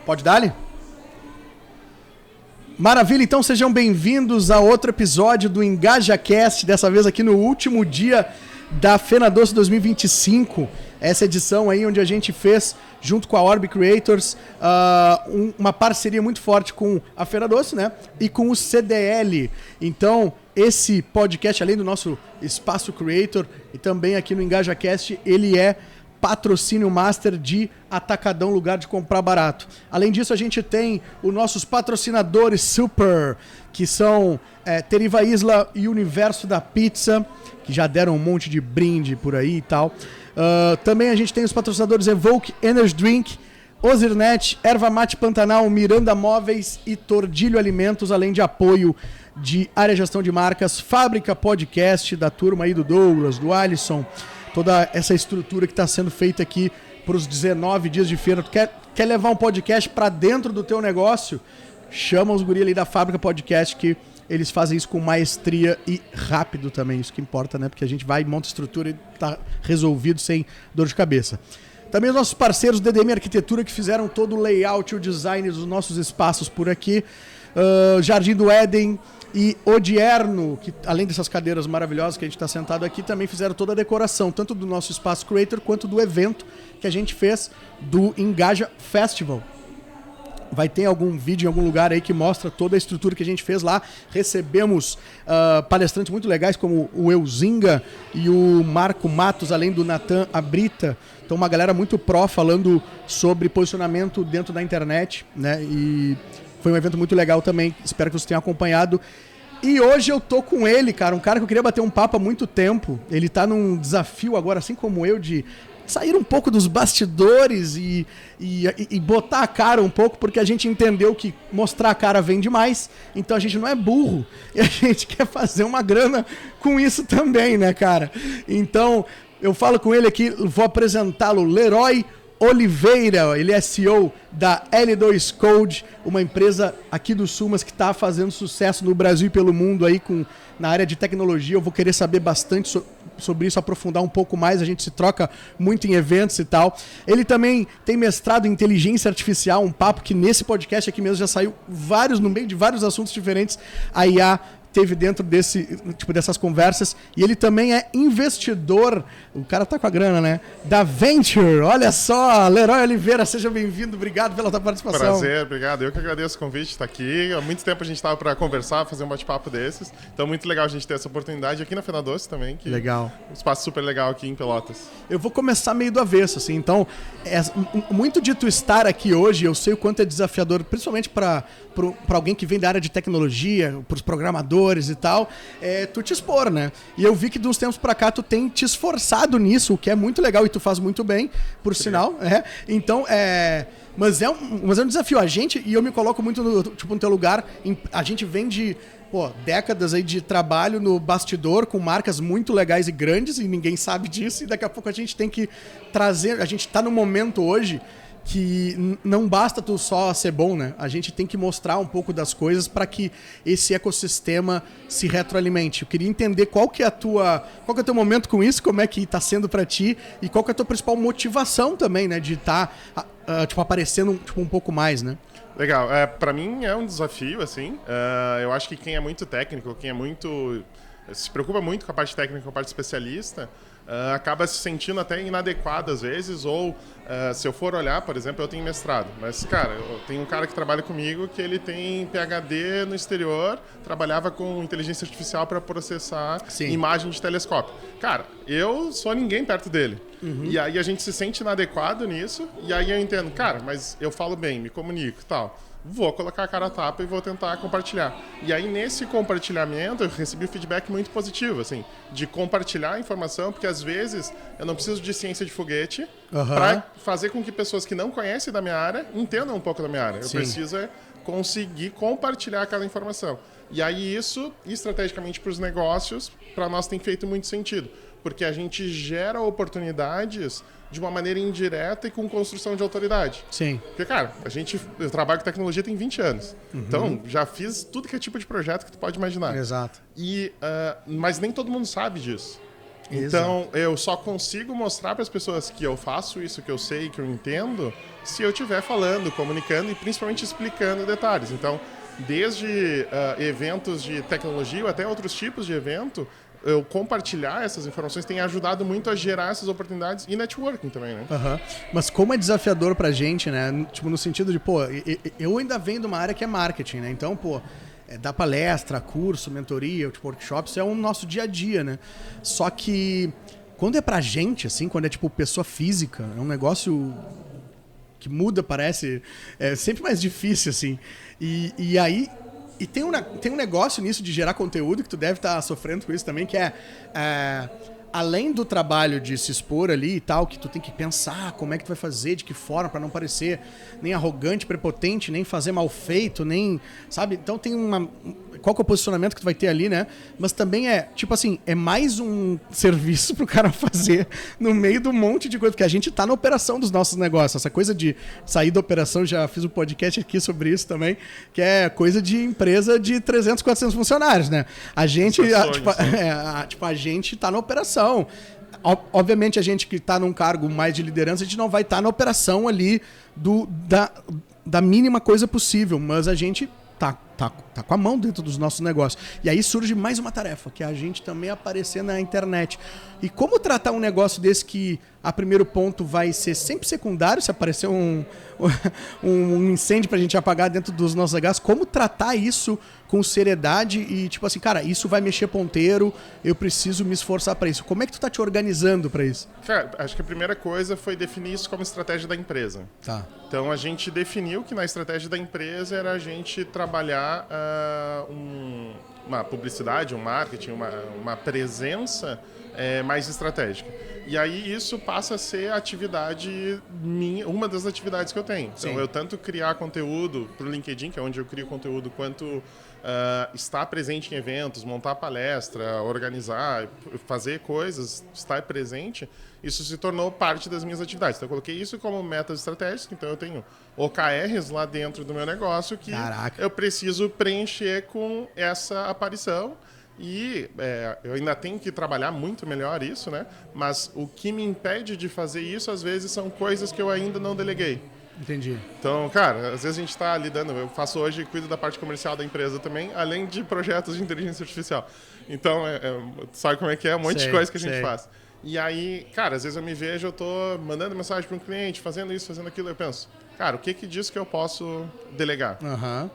Pode dar-lhe? Maravilha, então sejam bem-vindos a outro episódio do EngajaCast, dessa vez aqui no último dia da FenaDoce 2025. Essa edição aí onde a gente fez, junto com a Orb Creators, uma parceria muito forte com a FenaDoce, né? E com o CDL. Então, esse podcast, além do nosso Espaço Creator e também aqui no EngajaCast, ele é patrocínio master de Atacadão, lugar de comprar barato. Além disso, a gente tem os nossos patrocinadores super, que são Teriva Isla e Universo da Pizza, que já deram um monte de brinde por aí e tal. Também a gente tem os patrocinadores Evoke Energy Drink, Ozirnet, Erva Mate Pantanal, Miranda Móveis e Tordilho Alimentos, além de apoio de área de gestão de marcas, Fábrica Podcast, da turma aí do Douglas, do Alisson, toda essa estrutura que está sendo feita aqui para os 19 dias de feira. Tu quer levar um podcast para dentro do teu negócio? Chama os guri ali da Fábrica Podcast, que eles fazem isso com maestria e rápido também. Isso que importa, né? Porque a gente vai, monta estrutura e tá resolvido sem dor de cabeça. Também os nossos parceiros DDM Arquitetura, que fizeram todo o layout e o design dos nossos espaços por aqui. Jardim do Éden e Odierno, que além dessas cadeiras maravilhosas que a gente está sentado aqui, também fizeram toda a decoração, tanto do nosso Espaço Creator quanto do evento que a gente fez do Engaja Festival. Vai ter algum vídeo em algum lugar aí que mostra toda a estrutura que a gente fez lá. Recebemos palestrantes muito legais como o Euzinga e o Marco Matos, além do Natan Abrita. Então uma galera muito pró falando sobre posicionamento dentro da internet, né? E foi um evento muito legal também, espero que vocês tenham acompanhado. E hoje eu tô com ele, cara, um cara que eu queria bater um papo há muito tempo. Ele tá num desafio agora, assim como eu, de sair um pouco dos bastidores e botar a cara um pouco, porque a gente entendeu que mostrar a cara vende mais, então a gente não é burro e a gente quer fazer uma grana com isso também, né, cara? Então, eu falo com ele aqui, vou apresentá-lo, Leroy Oliveira. Ele é CEO da L2 Code, uma empresa aqui do Sul, mas que está fazendo sucesso no Brasil e pelo mundo aí na área de tecnologia. Eu vou querer saber bastante sobre isso, aprofundar um pouco mais, a gente se troca muito em eventos e tal. Ele também tem mestrado em inteligência artificial, um papo que nesse podcast aqui mesmo já saiu no meio de vários assuntos diferentes. A IA teve dentro dessas conversas, e ele também é investidor, o cara tá com a grana, né? Da Venture, olha só, Leroy Oliveira, seja bem-vindo, obrigado pela tua participação. Prazer, obrigado, eu que agradeço o convite de estar aqui. Há muito tempo a gente estava para conversar, fazer um bate-papo desses, então muito legal a gente ter essa oportunidade aqui na FenaDoce também, que legal. Um espaço super legal aqui em Pelotas. Eu vou começar meio do avesso, assim, então, muito de tu estar aqui hoje, eu sei o quanto é desafiador, principalmente para alguém que vem da área de tecnologia, para os programadores e tal, tu te expor, né? E eu vi que de uns tempos pra cá tu tem te esforçado nisso, o que é muito legal e tu faz muito bem, por sinal. Então, mas é um desafio. A gente, e eu me coloco muito no teu lugar, a gente vem de décadas aí de trabalho no bastidor com marcas muito legais e grandes e ninguém sabe disso, e daqui a pouco a gente tem que trazer, a gente tá no momento hoje que não basta tu só ser bom, né? A gente tem que mostrar um pouco das coisas para que esse ecossistema se retroalimente. Eu queria entender qual que é o teu momento com isso, como é que tá sendo para ti e qual que é a tua principal motivação também, né? De estar aparecendo um pouco mais, né? Legal. Para mim é um desafio, assim. Eu acho que quem é muito técnico, se preocupa muito com a parte técnica, com a parte especialista, acaba se sentindo até inadequado às vezes, ou se eu for olhar, por exemplo, eu tenho mestrado, mas, cara, eu tenho um cara que trabalha comigo que ele tem PhD no exterior, trabalhava com inteligência artificial para processar imagem de telescópio. Cara, eu sou ninguém perto dele. Uhum. E aí a gente se sente inadequado nisso, e aí eu entendo, cara, mas eu falo bem, me comunico e tal. Vou colocar a cara a tapa e vou tentar compartilhar. E aí, nesse compartilhamento, eu recebi um feedback muito positivo, assim, de compartilhar a informação, porque às vezes eu não preciso de ciência de foguete para fazer com que pessoas que não conhecem da minha área entendam um pouco da minha área. Eu preciso conseguir compartilhar aquela informação. E aí isso, estrategicamente para os negócios, para nós tem feito muito sentido, porque a gente gera oportunidades de uma maneira indireta e com construção de autoridade. Sim. Porque, cara, eu trabalho com tecnologia tem 20 anos. Uhum. Então, já fiz tudo que é tipo de projeto que tu pode imaginar. Exato. Mas nem todo mundo sabe disso. Então, eu só consigo mostrar para as pessoas que eu faço isso, que eu sei, que eu entendo, se eu estiver falando, comunicando e principalmente explicando detalhes. Então, desde eventos de tecnologia até outros tipos de evento, eu compartilhar essas informações tem ajudado muito a gerar essas oportunidades e networking também, né? Uhum. Mas como é desafiador pra gente, né? Tipo, no sentido de, pô, eu ainda venho de uma área que é marketing, né? Então, pô, dar palestra, curso, mentoria, tipo, workshops, isso é o nosso dia a dia, né? Só que quando é pra gente, assim, quando é tipo pessoa física, é um negócio que muda, parece, é sempre mais difícil, assim. E aí... E tem um negócio nisso de gerar conteúdo que tu deve estar sofrendo com isso também, que é além do trabalho de se expor ali e tal, que tu tem que pensar como é que tu vai fazer, de que forma, para não parecer nem arrogante, prepotente, nem fazer mal feito, nem... Sabe? Então tem uma... Qual que é o posicionamento que tu vai ter ali, né? Mas também é, tipo assim, é mais um serviço pro cara fazer no meio de um monte de coisa, porque a gente tá na operação dos nossos negócios. Essa coisa de sair da operação, já fiz um podcast aqui sobre isso também, que é coisa de empresa de 300, 400 funcionários, né? A gente, a gente tá na operação. Obviamente, a gente que tá num cargo mais de liderança, a gente não vai estar na operação ali da mínima coisa possível, mas a gente tá com a mão dentro dos nossos negócios. E aí surge mais uma tarefa, que é a gente também aparecer na internet. E como tratar um negócio desse que, a primeiro ponto, vai ser sempre secundário, se aparecer um incêndio pra gente apagar dentro dos nossos negócios, como tratar isso com seriedade e, tipo assim, cara, isso vai mexer ponteiro, eu preciso me esforçar pra isso. Como é que tu tá te organizando pra isso? Cara, acho que a primeira coisa foi definir isso como estratégia da empresa. Tá. Então, a gente definiu que na estratégia da empresa era a gente trabalhar uma publicidade, um marketing, uma presença mais estratégica. E aí isso passa a ser a atividade minha, uma das atividades que eu tenho. Então, eu tanto criar conteúdo para o LinkedIn, que é onde eu crio conteúdo, quanto estar presente em eventos, montar palestra, organizar, fazer coisas, estar presente, isso se tornou parte das minhas atividades. Então, eu coloquei isso como metas estratégicas. Então, eu tenho OKRs lá dentro do meu negócio que eu preciso preencher com essa aparição. E eu ainda tenho que trabalhar muito melhor isso, né? Mas o que me impede de fazer isso, às vezes, são coisas que eu ainda não deleguei. Entendi. Então, cara, às vezes a gente está lidando... Eu faço hoje, cuido da parte comercial da empresa também, além de projetos de inteligência artificial. Então, sabe como é que é? Um monte de coisa que a gente faz. E aí, cara, às vezes eu me vejo, eu tô mandando mensagem para um cliente, fazendo isso, fazendo aquilo, eu penso, cara, o que disso que eu posso delegar? Uhum. O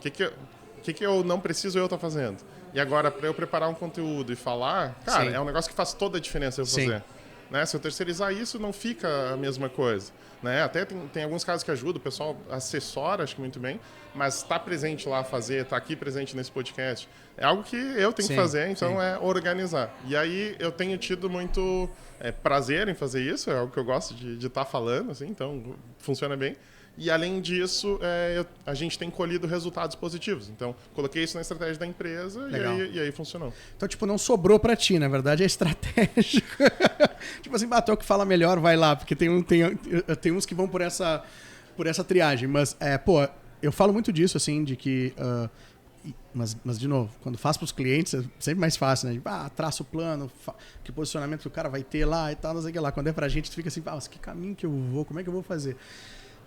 que eu não preciso eu estar fazendo? E agora, para eu preparar um conteúdo e falar, cara, é um negócio que faz toda a diferença eu fazer. Né? Se eu terceirizar isso, não fica a mesma coisa. Né? Até tem alguns casos que ajudam, o pessoal assessora, acho que muito bem, mas estar presente lá, estar aqui presente nesse podcast, é algo que eu tenho que fazer, então é organizar. E aí eu tenho tido muito prazer em fazer isso, é algo que eu gosto de estar falando, assim, então funciona bem. E, além disso, a gente tem colhido resultados positivos. Então, coloquei isso na estratégia da empresa e aí funcionou. Então, tipo, não sobrou pra ti, na verdade, é estratégico. Tipo assim, tu é o que fala melhor, vai lá. Porque tem uns que vão por essa triagem. Mas, eu falo muito disso, assim, de que... Mas, de novo, quando faço pros clientes, é sempre mais fácil, né? Tipo, traça o plano, que posicionamento que o cara vai ter lá e tal, não sei o que lá. Quando é pra gente, tu fica assim, mas que caminho que eu vou? Como é que eu vou fazer?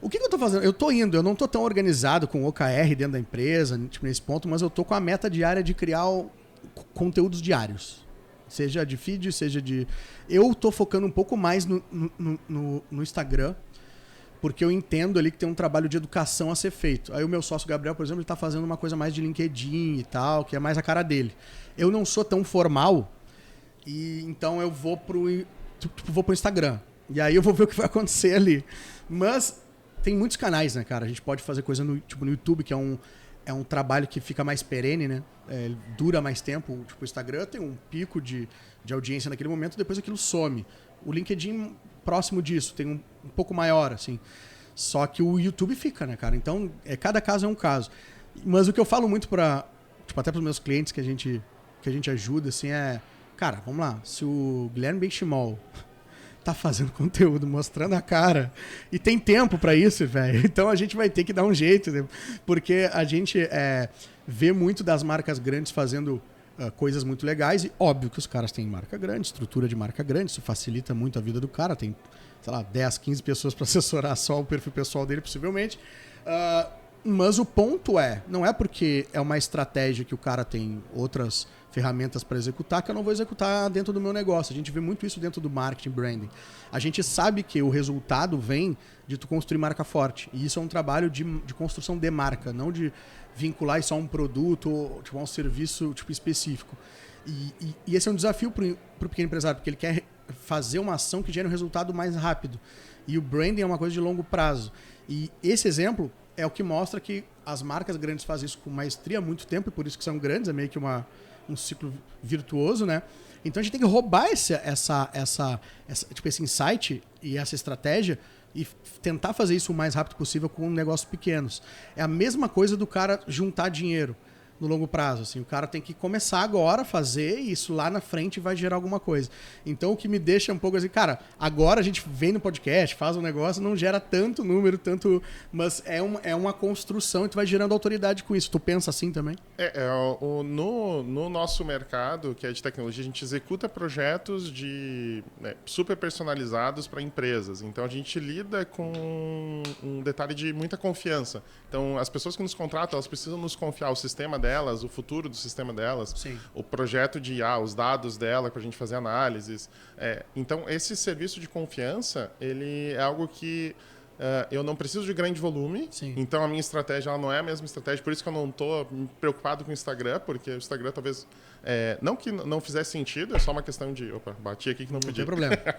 O que eu tô fazendo? Eu não tô tão organizado com o OKR dentro da empresa, tipo, nesse ponto, mas eu tô com a meta diária de criar conteúdos diários. Seja de feed, seja de... Eu tô focando um pouco mais no Instagram, porque eu entendo ali que tem um trabalho de educação a ser feito. Aí o meu sócio Gabriel, por exemplo, ele tá fazendo uma coisa mais de LinkedIn e tal, que é mais a cara dele. Eu não sou tão formal, e então eu vou pro Instagram. E aí eu vou ver o que vai acontecer ali. Mas... Tem muitos canais, né, cara? A gente pode fazer coisa no YouTube, que é um trabalho que fica mais perene, né? Dura mais tempo. Tipo, o Instagram tem um pico de audiência naquele momento, depois aquilo some. O LinkedIn, próximo disso, tem um pouco maior, assim. Só que o YouTube fica, né, cara? Então, cada caso é um caso. Mas o que eu falo muito até pros meus clientes que a gente ajuda, assim, cara, vamos lá. Se o Guilherme Benchimol tá fazendo conteúdo, mostrando a cara, e tem tempo pra isso, velho. Então a gente vai ter que dar um jeito, né? Porque a gente vê muito das marcas grandes fazendo coisas muito legais. E óbvio que os caras têm marca grande, estrutura de marca grande, isso facilita muito a vida do cara. Tem, sei lá, 10, 15 pessoas para assessorar só o perfil pessoal dele, possivelmente. Mas o ponto não é porque é uma estratégia que o cara tem outras ferramentas para executar que eu não vou executar dentro do meu negócio. A gente vê muito isso dentro do marketing, branding. A gente sabe que o resultado vem de tu construir marca forte. E isso é um trabalho de construção de marca, não de vincular isso a um produto ou tipo, a um serviço tipo, específico. E esse é um desafio para o pequeno empresário, porque ele quer fazer uma ação que gere um resultado mais rápido. E o branding é uma coisa de longo prazo. E esse exemplo é o que mostra que as marcas grandes fazem isso com maestria há muito tempo, e por isso que são grandes, é meio que um ciclo virtuoso, né? Então a gente tem que roubar tipo, esse insight e essa estratégia e tentar fazer isso o mais rápido possível com negócios pequenos. É a mesma coisa do cara juntar dinheiro no longo prazo. Assim, o cara tem que começar agora a fazer e isso lá na frente vai gerar alguma coisa. Então o que me deixa um pouco assim, cara, agora a gente vem no podcast, faz um negócio, não gera tanto número, mas é uma construção e tu vai gerando autoridade com isso. Tu pensa assim também? No nosso mercado, que é de tecnologia, a gente executa projetos super personalizados para empresas. Então a gente lida com um detalhe de muita confiança. Então as pessoas que nos contratam, elas precisam nos confiar o sistema delas, o futuro do sistema delas, sim, o projeto de IA, os dados dela para a gente fazer análises. Então, esse serviço de confiança, ele é algo que eu não preciso de grande volume, sim, então a minha estratégia ela não é a mesma estratégia, por isso que eu não estou preocupado com o Instagram, porque o Instagram talvez, não que não fizesse sentido, é só uma questão de... Opa, bati aqui que não podia. Não tem problema.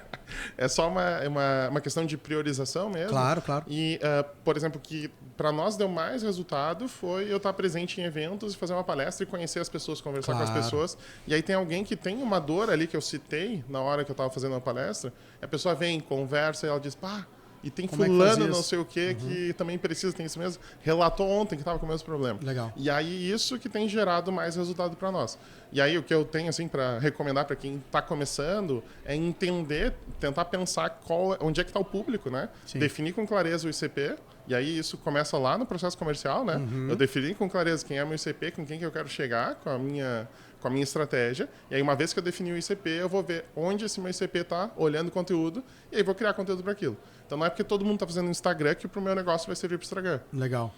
É só uma questão de priorização mesmo. Claro, claro. E, por exemplo, que para nós deu mais resultado foi eu estar presente em eventos e fazer uma palestra e conhecer as pessoas, conversar com as pessoas. E aí tem alguém que tem uma dor ali que eu citei na hora que eu estava fazendo uma palestra, a pessoa vem, conversa e ela diz, pá, e tem fulano, não sei o quê, que também precisa, tem isso mesmo. Relatou ontem que estava com o mesmo problema. Legal. E aí isso que tem gerado mais resultado para nós. E aí o que eu tenho assim para recomendar para quem está começando é entender, tentar pensar onde é que está o público, né? Sim. Definir com clareza o ICP. E aí isso começa lá no processo comercial, né? Eu defini com clareza quem é o meu ICP, com quem que eu quero chegar, com a minha estratégia. E aí, uma vez que eu defini o ICP, eu vou ver onde esse meu ICP está olhando conteúdo e aí vou criar conteúdo para aquilo. Então, não é porque todo mundo está fazendo no Instagram que para o meu negócio vai servir para o Instagram. Legal.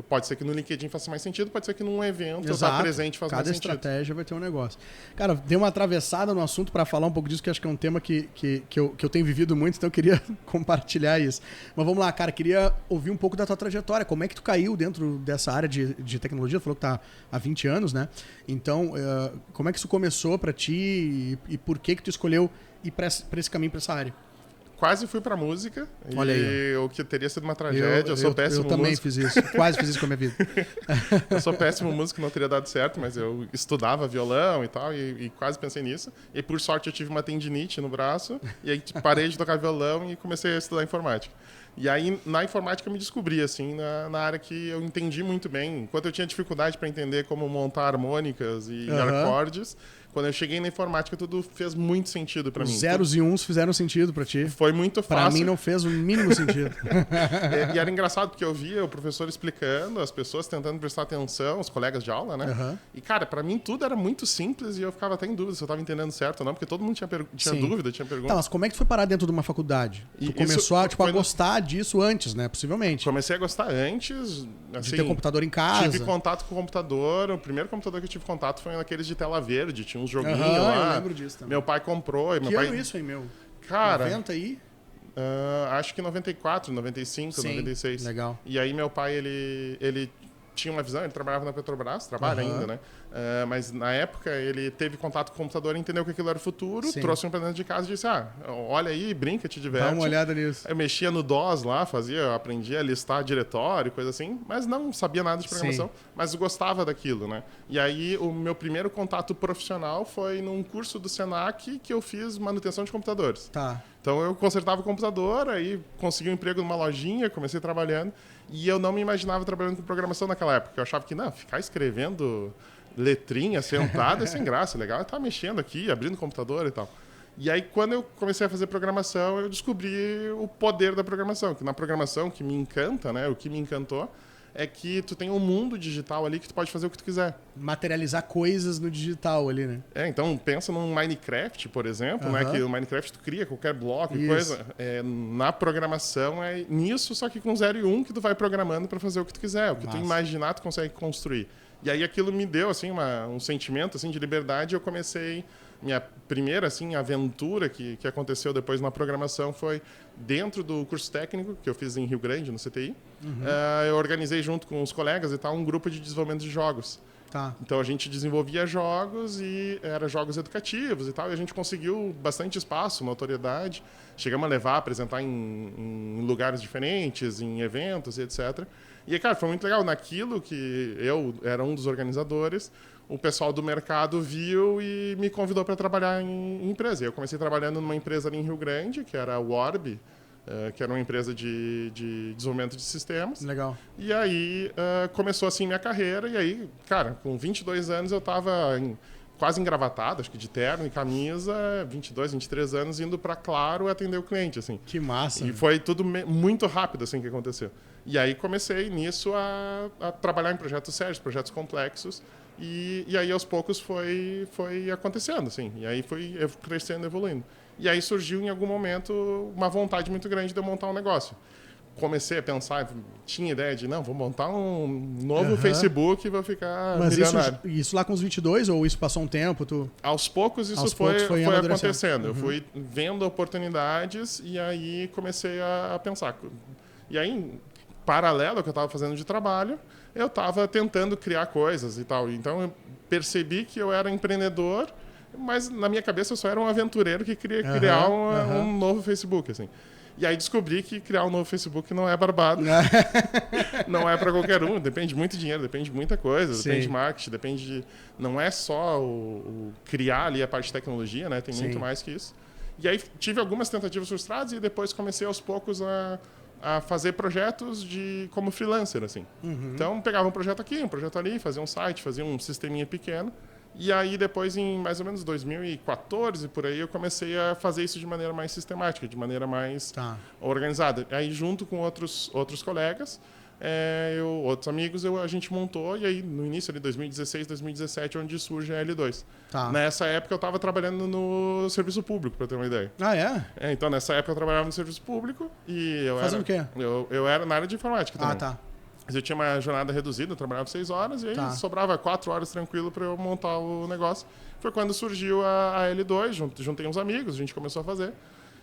Pode ser que no LinkedIn faça mais sentido, pode ser que num evento eu estar presente faça mais sentido. Cada estratégia vai ter um negócio. Cara, dei uma atravessada no assunto para falar um pouco disso, que acho que é um tema que eu tenho vivido muito, então eu queria compartilhar isso. Mas vamos lá, cara, queria ouvir um pouco da tua trajetória. Como é que tu caiu dentro dessa área de tecnologia? Tu falou que tá há 20 anos, né? Então, como é que isso começou para ti e por que tu escolheu ir para esse caminho, para essa área? Quase fui pra música. Olha e o que teria sido uma tragédia. Eu sou péssimo músico. Eu também fiz isso. Quase fiz isso com a minha vida. Eu sou péssimo músico, não teria dado certo, mas eu estudava violão e tal, e quase pensei nisso. E por sorte eu tive uma tendinite no braço, e aí parei de tocar violão e comecei a estudar informática. E aí, na informática, eu me descobri, assim, na área que eu entendi muito bem. Enquanto eu tinha dificuldade para entender como montar harmônicas e acordes, quando eu cheguei na informática, tudo fez muito sentido para mim. Os zeros e uns fizeram sentido para ti. Foi muito fácil. Para mim não fez o mínimo sentido. E era engraçado, porque eu via o professor explicando, as pessoas tentando prestar atenção, os colegas de aula, né? E, cara, para mim tudo era muito simples e eu ficava até em dúvida se eu estava entendendo certo ou não, porque todo mundo tinha dúvida, tinha pergunta. Tá, mas como é que tu foi parar dentro de uma faculdade? Tu começou a gostar disso antes, né? Possivelmente. Comecei a gostar antes. Assim, de ter computador em casa. Tive contato com o computador. O primeiro computador que eu tive contato foi naqueles de tela verde. Tinha uns joguinhos lá. Eu lembro disso também. Meu pai comprou. Que ano isso aí, meu? Cara... 90 aí? Acho que 94, 95, Sim, 96. Legal. E aí meu pai, ele tinha uma visão, ele trabalhava na Petrobras, trabalha ainda, né? Mas na época ele teve contato com o computador, entendeu que aquilo era o futuro, trouxe um pra dentro de casa e disse, olha aí, brinca, te diverte. Dá uma olhada nisso. Eu mexia no DOS lá, aprendia a listar diretório, coisa assim, mas não sabia nada de programação, mas gostava daquilo, né? E aí o meu primeiro contato profissional foi num curso do Senac que eu fiz manutenção de computadores. Tá. Então eu consertava o computador, aí consegui um emprego numa lojinha, comecei trabalhando, e eu não me imaginava trabalhando com programação naquela época. Eu achava que, não, ficar escrevendo letrinha sentado é sem graça, legal é estar mexendo aqui, abrindo o computador e tal. E aí, quando eu comecei a fazer programação, eu descobri o poder da programação, que na programação que me encanta, né, o que me encantou, é que tu tem um mundo digital ali que tu pode fazer o que tu quiser. Materializar coisas no digital ali, né? Então pensa num Minecraft, por exemplo, né? Que o Minecraft tu cria qualquer bloco e coisa. Na programação é nisso, só que com 0 e 1 que tu vai programando para fazer o que tu quiser. O que tu imaginar, tu consegue construir. E aí aquilo me deu assim, um sentimento assim, de liberdade, e eu comecei... Minha primeira assim, aventura que aconteceu depois na programação foi dentro do curso técnico que eu fiz em Rio Grande, no CTI. Eu organizei junto com os colegas e tal um grupo de desenvolvimento de jogos. Tá. Então a gente desenvolvia jogos e eram jogos educativos e tal, e a gente conseguiu bastante espaço, notoriedade. Chegamos a levar, apresentar em lugares diferentes, em eventos e etc. E, cara, foi muito legal. Naquilo que eu era um dos organizadores, o pessoal do mercado viu e me convidou para trabalhar em empresa. Eu comecei trabalhando numa empresa ali em Rio Grande, que era a Warb, que era uma empresa de desenvolvimento de sistemas. Legal. E aí começou assim minha carreira. E aí, cara, com 22 anos eu estava quase engravatado, acho que de terno e camisa, 22, 23 anos, indo para Claro atender o cliente, assim. Que massa. E foi tudo muito rápido, assim, que aconteceu. E aí comecei nisso a trabalhar em projetos sérios, projetos complexos. E aí, aos poucos, foi acontecendo, assim. E aí foi crescendo, evoluindo. E aí surgiu, em algum momento, uma vontade muito grande de eu montar um negócio. Comecei a pensar, tinha ideia de, não, vou montar um novo Facebook e vou ficar milionário. Mas isso lá com os 22 ou isso passou um tempo? Aos poucos isso foi acontecendo. Eu fui vendo oportunidades e aí comecei a pensar. E aí, em paralelo ao que eu estava fazendo de trabalho, eu estava tentando criar coisas e tal. Então eu percebi que eu era empreendedor, mas na minha cabeça eu só era um aventureiro que queria criar um novo Facebook, assim. E aí descobri que criar um novo Facebook não é barbado. Não é para qualquer um. Depende muito de dinheiro, depende de muita coisa. Sim. Depende de marketing, depende de... Não é só o criar ali a parte de tecnologia, né? Tem muito mais que isso. E aí tive algumas tentativas frustradas e depois comecei aos poucos a fazer projetos como freelancer, assim. Então pegava um projeto aqui, um projeto ali, fazia um site, fazia um sisteminha pequeno. E aí depois, em mais ou menos 2014, por aí, eu comecei a fazer isso de maneira mais sistemática, de maneira mais organizada. Aí junto com outros colegas, outros amigos, a gente montou, e aí no início de 2016, 2017, onde surge a L2. Nessa época eu estava trabalhando no serviço público, para ter uma ideia. Ah, é? Então nessa época eu trabalhava no serviço público e Fazendo o quê? Eu era na área de informática também. Ah, tá. Mas eu tinha uma jornada reduzida, eu trabalhava 6 horas e aí sobrava 4 horas tranquilo para eu montar o negócio. Foi quando surgiu a L2, juntei uns amigos, a gente começou a fazer.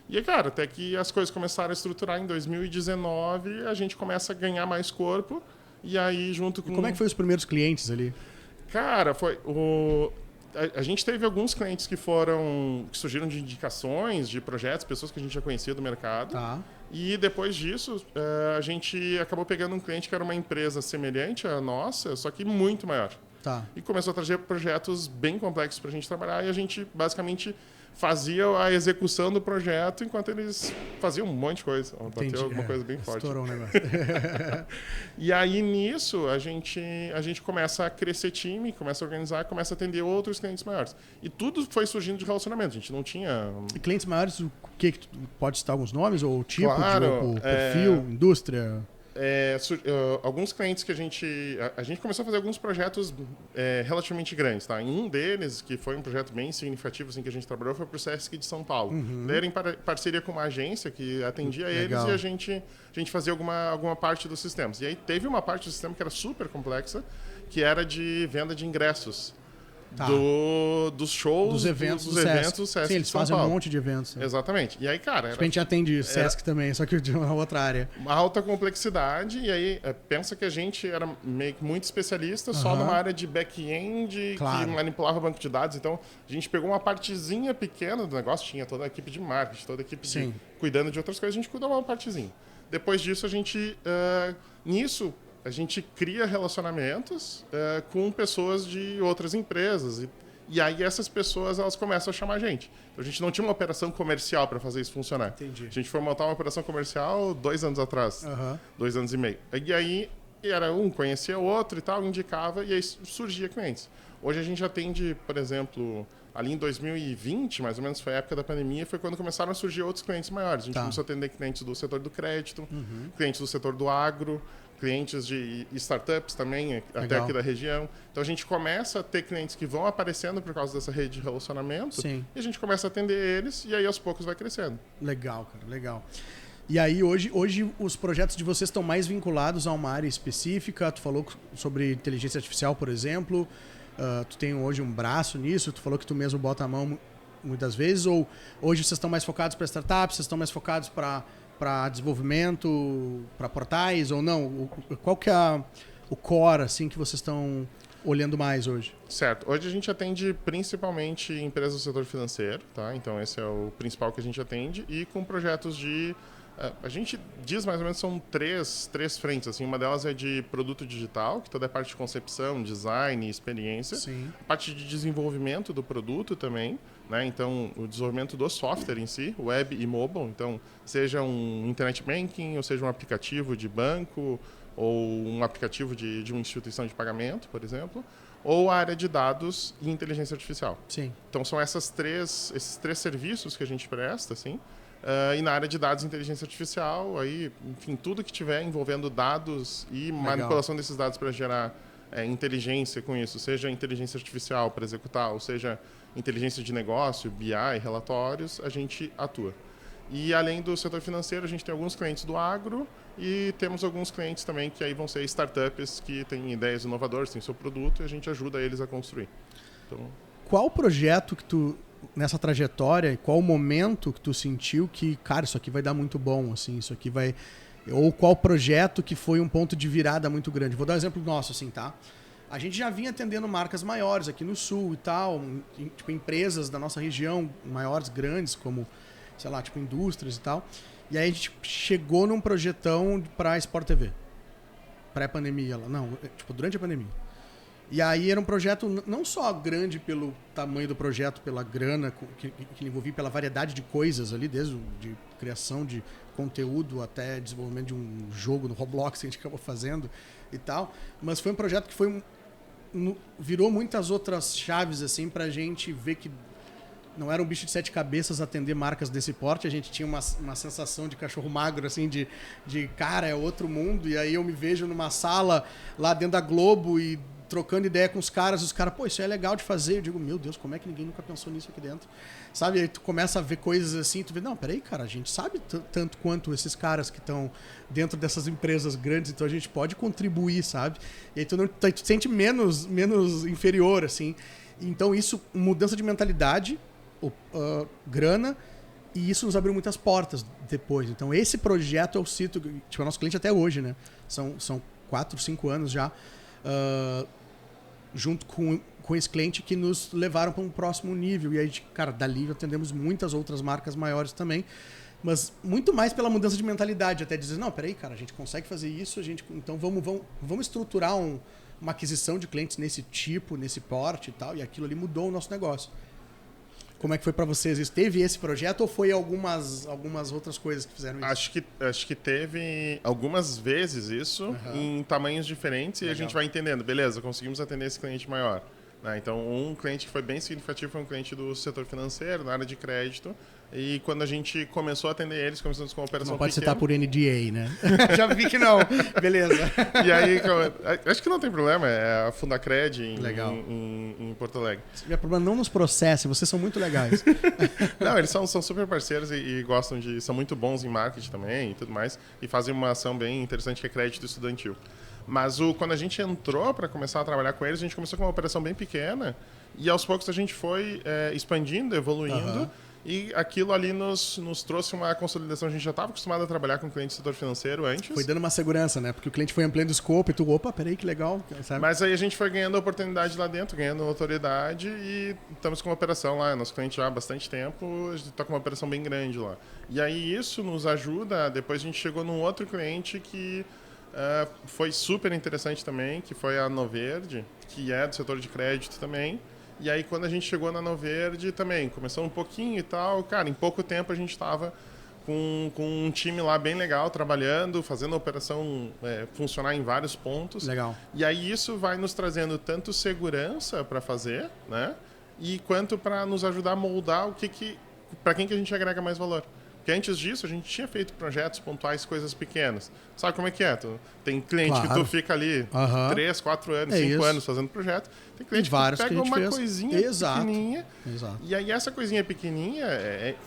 E aí, cara, até que as coisas começaram a estruturar em 2019, a gente começa a ganhar mais corpo. E aí, junto com... E como é que foi os primeiros clientes ali? Cara, foi... A gente teve alguns clientes que surgiram de indicações, de projetos, pessoas que a gente já conhecia do mercado. E depois disso, a gente acabou pegando um cliente que era uma empresa semelhante à nossa, só que muito maior. E começou a trazer projetos bem complexos para a gente trabalhar e a gente basicamente fazia a execução do projeto enquanto eles faziam um monte de coisa. Bateu alguma coisa bem forte. Estourou um negócio. E aí, nisso, a gente começa a crescer time, começa a organizar, começa a atender outros clientes maiores. E tudo foi surgindo de relacionamento. A gente não tinha... E clientes maiores, o que pode citar alguns nomes? Ou tipo claro, de perfil, indústria... alguns clientes que a gente começou a fazer alguns projetos relativamente grandes, tá? Em um deles, que foi um projeto bem significativo assim, que a gente trabalhou, foi para o Sesc de São Paulo. Ele era em parceria com uma agência que atendia eles e a gente fazia alguma parte dos sistemas. E aí teve uma parte do sistema que era super complexa, que era de venda de ingressos. Dos shows, dos eventos do Sesc. Sim, eles fazem um monte de eventos. Né? Exatamente. E aí, cara... A gente atende Sesc também, só que de uma outra área. Uma alta complexidade, e aí pensa que a gente era meio que muito especialista só numa área de back-end que manipulava banco de dados. Então, a gente pegou uma partezinha pequena do negócio, tinha toda a equipe de marketing, toda a equipe cuidando de outras coisas, a gente cuidava uma partezinha. Depois disso, a gente... nisso... A gente cria relacionamentos com pessoas de outras empresas. E aí essas pessoas elas começam a chamar a gente. Então, a gente não tinha uma operação comercial para fazer isso funcionar. Entendi. A gente foi montar uma operação comercial 2 anos atrás. 2 anos e meio. E aí era um conhecia o outro e tal, indicava, e aí surgia clientes. Hoje a gente atende, por exemplo... Ali em 2020, mais ou menos, foi a época da pandemia, foi quando começaram a surgir outros clientes maiores. A gente começou a atender clientes do setor do crédito, clientes do setor do agro, clientes de startups também, até Legal. aqui da região. Então a gente começa a ter clientes que vão aparecendo por causa dessa rede de relacionamento. Sim. E a gente começa a atender eles e aí aos poucos vai crescendo. Legal, cara, legal. E aí, hoje os projetos de vocês estão mais vinculados a uma área específica. Tu falou sobre inteligência artificial, por exemplo. Tu tem hoje um braço nisso. Tu falou que tu mesmo bota a mão muitas vezes. Ou hoje vocês estão mais focados para startups? Vocês estão mais focados para desenvolvimento, para portais ou não? Qual que é o core assim, que vocês estão olhando mais hoje? Certo. Hoje a gente atende principalmente empresas do setor financeiro, tá? Então esse é o principal que a gente atende e com projetos de... A gente diz mais ou menos são três frentes. Assim. Uma delas é de produto digital, que toda a parte de concepção, design, experiência. Sim. A parte de desenvolvimento do produto também, né? Então o desenvolvimento do software em si, web e mobile. Então seja um internet banking, ou seja um aplicativo de banco, ou um aplicativo de uma instituição de pagamento, por exemplo, ou a área de dados e inteligência artificial. Sim. Então são esses três serviços que a gente presta, assim. E na área de dados e inteligência artificial, aí, enfim, tudo que tiver envolvendo dados e manipulação desses dados para gerar inteligência com isso, seja inteligência artificial para executar, ou seja inteligência de negócio, BI, relatórios, a gente atua. E além do setor financeiro, a gente tem alguns clientes do agro e temos alguns clientes também que aí vão ser startups que têm ideias inovadoras, têm seu produto e a gente ajuda eles a construir. Então... Qual projeto que tu, nessa trajetória, e qual o momento que tu sentiu que, cara, isso aqui vai dar muito bom, assim, isso aqui vai... Ou qual projeto que foi um ponto de virada muito grande? Vou dar um exemplo nosso, assim, tá? A gente já vinha atendendo marcas maiores aqui no Sul e tal, tipo empresas da nossa região, maiores, grandes, como, sei lá, tipo indústrias e tal. E aí a gente chegou num projetão para Sport TV. Pré-pandemia, não, tipo, durante a pandemia. E aí era um projeto não só grande pelo tamanho do projeto, pela grana que envolvia, pela variedade de coisas ali, desde de criação de conteúdo até desenvolvimento de um jogo no Roblox que a gente acabou fazendo e tal. Mas foi um projeto que virou muitas outras chaves assim pra gente ver que não era um bicho de 7 cabeças atender marcas desse porte. A gente tinha uma sensação de cachorro magro, assim, de cara, é outro mundo. E aí eu me vejo numa sala lá dentro da Globo e trocando ideia com os caras pô, isso é legal de fazer. Eu digo, meu Deus, como é que ninguém nunca pensou nisso aqui dentro? Sabe? Aí tu começa a ver coisas assim, tu vê, não, peraí, cara, a gente sabe tanto quanto esses caras que estão dentro dessas empresas grandes, então a gente pode contribuir, sabe? E aí tu te sente menos inferior, assim. Então isso, mudança de mentalidade, grana, e isso nos abriu muitas portas depois. Então esse projeto eu cito, tipo, é nosso cliente até hoje, né? São 4, 5 anos já, junto com esse cliente que nos levaram para um próximo nível. E aí, cara, dali atendemos muitas outras marcas maiores também, mas muito mais pela mudança de mentalidade, até dizer, não, peraí, cara, a gente consegue fazer isso, então vamos estruturar uma aquisição de clientes nesse tipo, nesse porte e tal, e aquilo ali mudou o nosso negócio. Como é que foi para vocês isso? Teve esse projeto ou foi algumas outras coisas que fizeram isso? Acho que teve algumas vezes isso, em tamanhos diferentes, e a gente vai entendendo, beleza, conseguimos atender esse cliente maior. Né? Então, um cliente que foi bem significativo foi um cliente do setor financeiro, na área de crédito, e quando a gente começou a atender eles, começamos com uma operação não pode pequena. citar por NDA, né? Já vi que não. Beleza. E aí, acho que não tem problema, é a Fundacred em Porto Alegre. Se tiver problema, não nos processe, vocês são muito legais. Não, eles são super parceiros e gostam são muito bons em marketing também e tudo mais, e fazem uma ação bem interessante que é crédito estudantil. Mas quando a gente entrou para começar a trabalhar com eles, a gente começou com uma operação bem pequena e aos poucos a gente foi expandindo, evoluindo, e aquilo ali nos trouxe uma consolidação. A gente já estava acostumado a trabalhar com cliente do setor financeiro antes. Foi dando uma segurança, né? Porque o cliente foi ampliando o escopo e tu, opa, peraí, que legal. Sabe? Mas aí a gente foi ganhando oportunidade lá dentro, ganhando autoridade, e estamos com uma operação lá. Nosso cliente já há bastante tempo, a gente está com uma operação bem grande lá. E aí isso nos ajuda. Depois a gente chegou num outro cliente que foi super interessante também, que foi a Noverde, que é do setor de crédito também. E aí quando a gente chegou na Noverde também, começou um pouquinho e tal, cara, em pouco tempo a gente estava com um time lá bem legal, trabalhando, fazendo a operação funcionar em vários pontos. Legal. E aí isso vai nos trazendo tanto segurança para fazer, né? E quanto para nos ajudar a moldar para quem que a gente agrega mais valor. Porque antes disso, a gente tinha feito projetos pontuais, coisas pequenas. Sabe como é que é? Tem cliente que tu fica ali 3, 4 anos, 5 anos fazendo projeto. Tem cliente que pega uma coisinha pequenininha. Exato. E aí essa coisinha pequenininha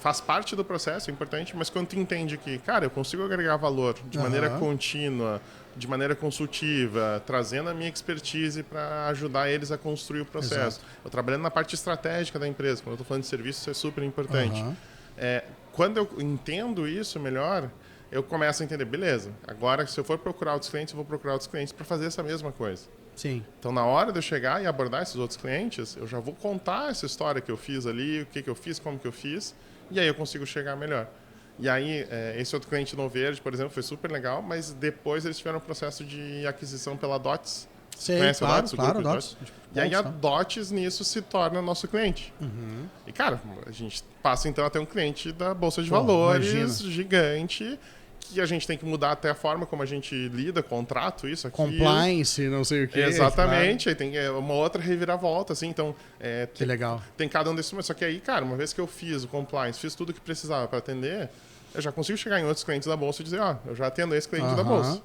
faz parte do processo, é importante, mas quando tu entende que, cara, eu consigo agregar valor de maneira contínua, de maneira consultiva, trazendo a minha expertise para ajudar eles a construir o processo. Eu trabalhando na parte estratégica da empresa, quando eu estou falando de serviço, isso é super importante. Quando eu entendo isso melhor, eu começo a entender, beleza, agora se eu for procurar outros clientes, eu vou procurar outros clientes para fazer essa mesma coisa. Sim. Então, na hora de eu chegar e abordar esses outros clientes, eu já vou contar essa história que eu fiz ali, o que eu fiz, como que eu fiz, e aí eu consigo chegar melhor. E aí, esse outro cliente no Verde, por exemplo, foi super legal, mas depois eles tiveram um processo de aquisição pela Dots. Sim, conhece a Dots? Claro, Dots. E aí a Dots nisso se torna nosso cliente. E, cara, a gente passa então a ter um cliente da Bolsa de Valores gigante, que a gente tem que mudar até a forma como a gente lida, contrato, isso aqui. Compliance, não sei o quê. Exatamente, aí tem uma outra reviravolta, assim, então... que legal. Tem cada um desses, só que aí, cara, uma vez que eu fiz o compliance, fiz tudo o que precisava para atender, eu já consigo chegar em outros clientes da Bolsa e dizer, eu já atendo esse cliente da Bolsa.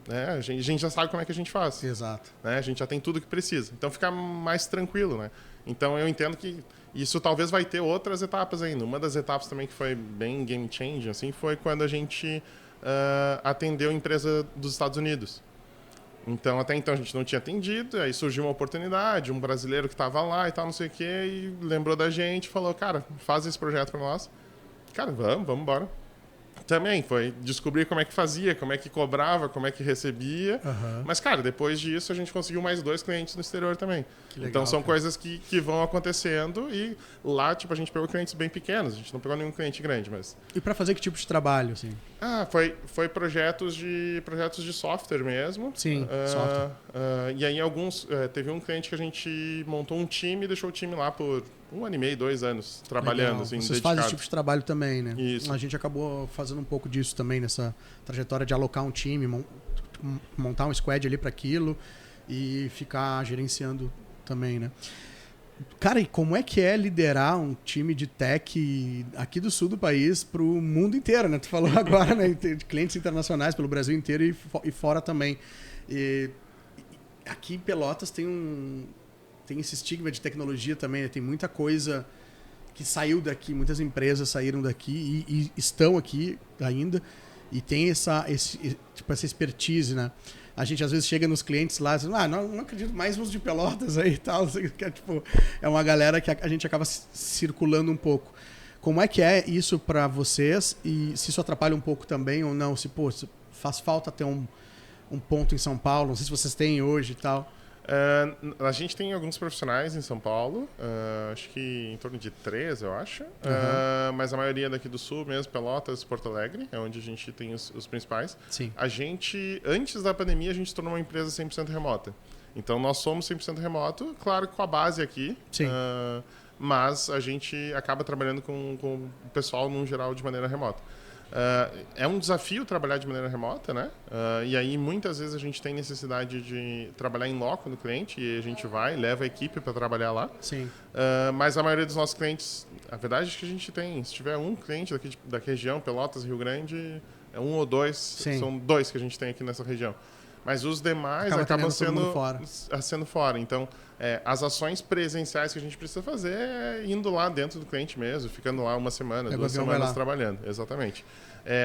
Né? A gente já sabe como é que a gente faz. Exato. Né? A gente já tem tudo o que precisa. Então fica mais tranquilo, né? Então eu entendo que isso talvez vai ter outras etapas ainda. Uma das etapas também que foi bem game changing, assim, foi quando a gente atendeu a empresa dos Estados Unidos. Então, até então a gente não tinha atendido, aí surgiu uma oportunidade, um brasileiro que estava lá e tal, não sei o quê, e lembrou da gente, falou, cara, faz esse projeto para nós. Cara, vamos embora. Também foi descobrir como é que fazia, como é que cobrava, como é que recebia. Mas, cara, depois disso a gente conseguiu mais 2 clientes no exterior também. Legal, então são coisas que vão acontecendo e lá, tipo, a gente pegou clientes bem pequenos, a gente não pegou nenhum cliente grande, mas... E para fazer que tipo de trabalho, assim? Foi projetos de software mesmo. Sim, software. E aí teve um cliente que a gente montou um time e deixou o time lá por 1 ano e meio, 2 anos, trabalhando. Assim, vocês fazem esse tipo de trabalho também, né? Isso. A gente acabou fazendo um pouco disso também, nessa trajetória de alocar um time, montar um squad ali para aquilo e ficar gerenciando também, né? Cara, e como é que é liderar um time de tech aqui do sul do país para o mundo inteiro, né? Tu falou agora, né? De clientes internacionais pelo Brasil inteiro e fora também. E aqui em Pelotas tem esse estigma de tecnologia também, né? Tem muita coisa que saiu daqui, muitas empresas saíram daqui e estão aqui ainda e tem essa expertise, né? A gente às vezes chega nos clientes lá e diz, não acredito mais nos de Pelotas aí e tal, que é uma galera que a gente acaba circulando um pouco. Como é que é isso para vocês e se isso atrapalha um pouco também ou não? Se faz falta ter um ponto em São Paulo, não sei se vocês têm hoje e tal. A gente tem alguns profissionais em São Paulo, acho que em torno de 3, eu acho. Mas a maioria daqui do Sul mesmo, Pelotas, Porto Alegre, é onde a gente tem os principais. Sim. A gente, antes da pandemia, a gente se tornou uma empresa 100% remota. Então, nós somos 100% remoto, claro que com a base aqui. Sim. Mas a gente acaba trabalhando com o pessoal, no geral, de maneira remota. É um desafio trabalhar de maneira remota, né? E aí muitas vezes a gente tem necessidade de trabalhar em loco no cliente e a gente leva a equipe para trabalhar lá. Sim. Mas a maioria dos nossos clientes, a verdade é que a gente tem, se tiver um cliente da região, Pelotas, Rio Grande, é 1 ou 2, Sim. São 2 que a gente tem aqui nessa região. Mas os demais acabam sendo fora. Então, as ações presenciais que a gente precisa fazer é indo lá dentro do cliente mesmo, ficando lá 1 semana, 2 semanas trabalhando. Exatamente.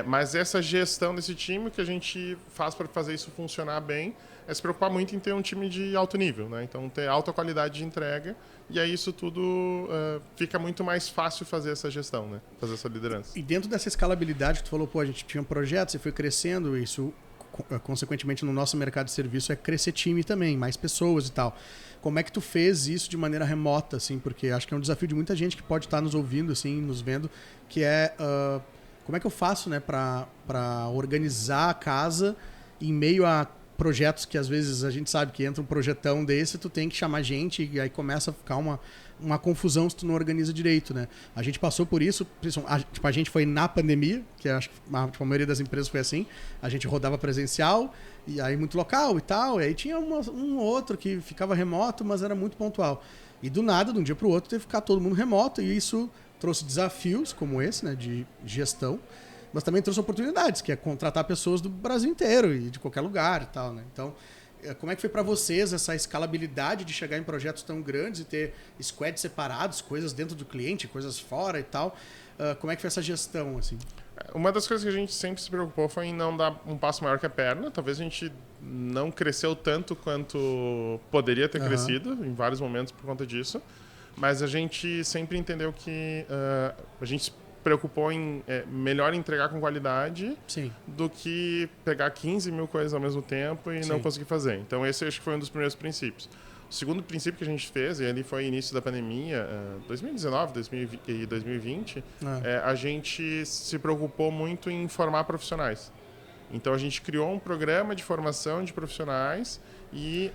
Mas essa gestão desse time, que a gente faz para fazer isso funcionar bem, é se preocupar muito em ter um time de alto nível, né? Então, ter alta qualidade de entrega, e aí isso tudo fica muito mais fácil fazer essa gestão, né? Fazer essa liderança. E dentro dessa escalabilidade que tu falou, a gente tinha um projeto, você foi crescendo, isso... consequentemente no nosso mercado de serviço é crescer time também, mais pessoas e tal. Como é que tu fez isso de maneira remota, assim? Porque acho que é um desafio de muita gente que pode estar nos ouvindo, assim, nos vendo, que é como é que eu faço, né, para organizar a casa em meio a projetos que às vezes a gente sabe que entra um projetão desse, tu tem que chamar gente e aí começa a ficar uma confusão se tu não organiza direito, né? A gente passou por isso, a gente foi na pandemia, que acho que a maioria das empresas foi assim, a gente rodava presencial, e aí muito local e tal, e aí tinha um outro que ficava remoto, mas era muito pontual. E do nada, de um dia para o outro, teve que ficar todo mundo remoto, e isso trouxe desafios como esse, né, de gestão, mas também trouxe oportunidades, que é contratar pessoas do Brasil inteiro e de qualquer lugar e tal, né? Então, como é que foi para vocês essa escalabilidade de chegar em projetos tão grandes e ter squads separados, coisas dentro do cliente, coisas fora e tal? Como é que foi essa gestão, assim? Uma das coisas que a gente sempre se preocupou foi em não dar um passo maior que a perna. Talvez a gente não cresceu tanto quanto poderia ter crescido em vários momentos por conta disso. Mas a gente sempre entendeu que a gente se preocupou em melhor entregar com qualidade do que pegar 15 mil coisas ao mesmo tempo e não conseguir fazer. Então esse acho que foi um dos primeiros princípios. O segundo princípio que a gente fez, e ali foi início da pandemia, 2019 e 2020, a gente se preocupou muito em formar profissionais. Então a gente criou um programa de formação de profissionais e,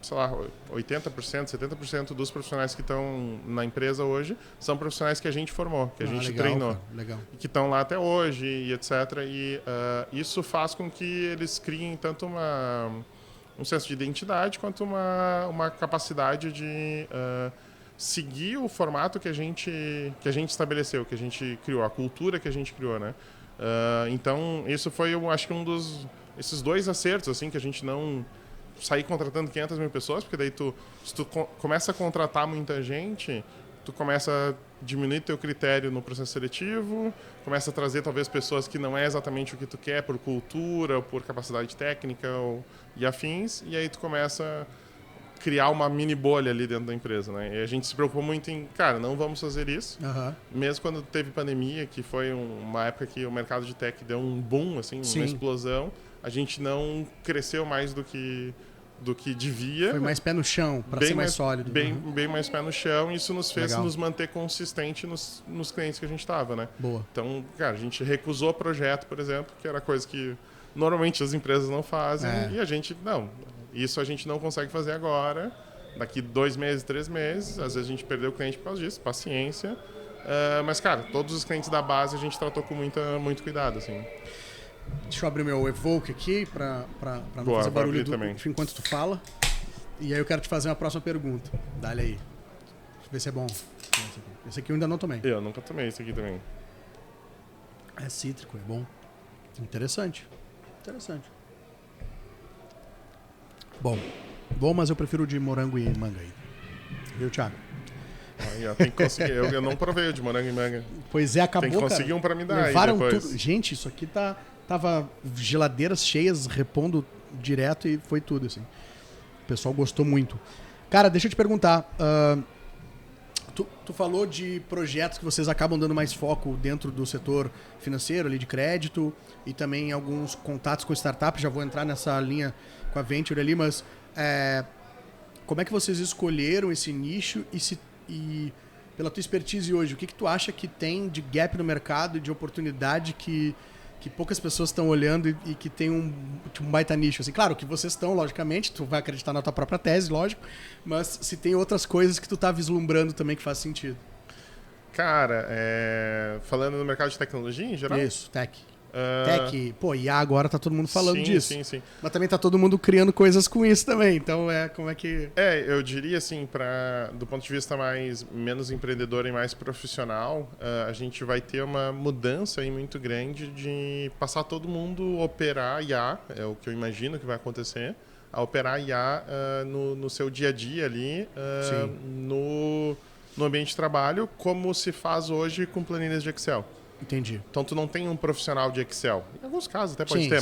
sei lá, 80%, 70% dos profissionais que estão na empresa hoje são profissionais que a gente formou, que a gente treinou. Legal. E que estão lá até hoje, e etc. E isso faz com que eles criem tanto um senso de identidade quanto uma capacidade de seguir o formato que a gente estabeleceu, que a gente criou, a cultura que a gente criou, né? Então, isso foi, eu acho que esses dois acertos, assim, que a gente não sair contratando 500 mil pessoas, porque daí se tu começa a contratar muita gente, tu começa a diminuir teu critério no processo seletivo, começa a trazer talvez pessoas que não é exatamente o que tu quer por cultura, ou por capacidade técnica e afins, e aí tu começa a criar uma mini bolha ali dentro da empresa, né? E a gente se preocupou muito em, cara, não vamos fazer isso. Mesmo quando teve pandemia, que foi uma época que o mercado de tech deu um boom, assim, uma explosão, a gente não cresceu mais do que devia. Foi mais pé no chão, para ser mais sólido. Bem mais pé no chão, e isso nos fez nos manter consistente nos clientes que a gente estava, né? Boa. Então, cara, a gente recusou projeto, por exemplo, que era coisa que normalmente as empresas não fazem, e a gente, não, isso a gente não consegue fazer agora, daqui 2 meses, 3 meses, às vezes a gente perdeu o cliente por causa disso, paciência, mas, cara, todos os clientes da base a gente tratou com muito cuidado, assim. Deixa eu abrir meu Evoke aqui para não fazer barulho enquanto tu fala. E aí eu quero te fazer uma próxima pergunta. Dá-lhe aí. Deixa eu ver se é bom. Esse aqui eu ainda não tomei. Eu nunca tomei esse aqui também. É cítrico, é bom. Interessante. Bom, mas eu prefiro o de morango e manga aí. Viu, Thiago? Aí, ó, tem que conseguir. Eu não provei o de morango e manga. Pois é, acabou, tem que conseguir um pra me dar levaram aí depois. Tudo. Gente, isso aqui tava geladeiras cheias, repondo direto e foi tudo, assim. O pessoal gostou muito. Cara, deixa eu te perguntar. Tu falou de projetos que vocês acabam dando mais foco dentro do setor financeiro, ali de crédito, e também alguns contatos com startups. Já vou entrar nessa linha com a Venture ali, mas como é que vocês escolheram esse nicho e pela tua expertise hoje, o que tu acha que tem de gap no mercado e de oportunidade que poucas pessoas estão olhando e que tem um baita nicho? Assim, claro que vocês estão, logicamente, tu vai acreditar na tua própria tese, lógico, mas se tem outras coisas que tu tá vislumbrando também que faz sentido. Cara, falando no mercado de tecnologia em geral? Isso, tech. Tech, IA agora tá todo mundo falando disso. Sim. Mas também tá todo mundo criando coisas com isso também, então como é que... Eu diria assim, do ponto de vista menos empreendedor e mais profissional, a gente vai ter uma mudança aí muito grande de passar todo mundo a operar IA, é o que eu imagino que vai acontecer, a operar IA no seu dia a dia ali, no ambiente de trabalho, como se faz hoje com planilhas de Excel. Entendi. Então, tu não tem um profissional de Excel. Em alguns casos até pode ter,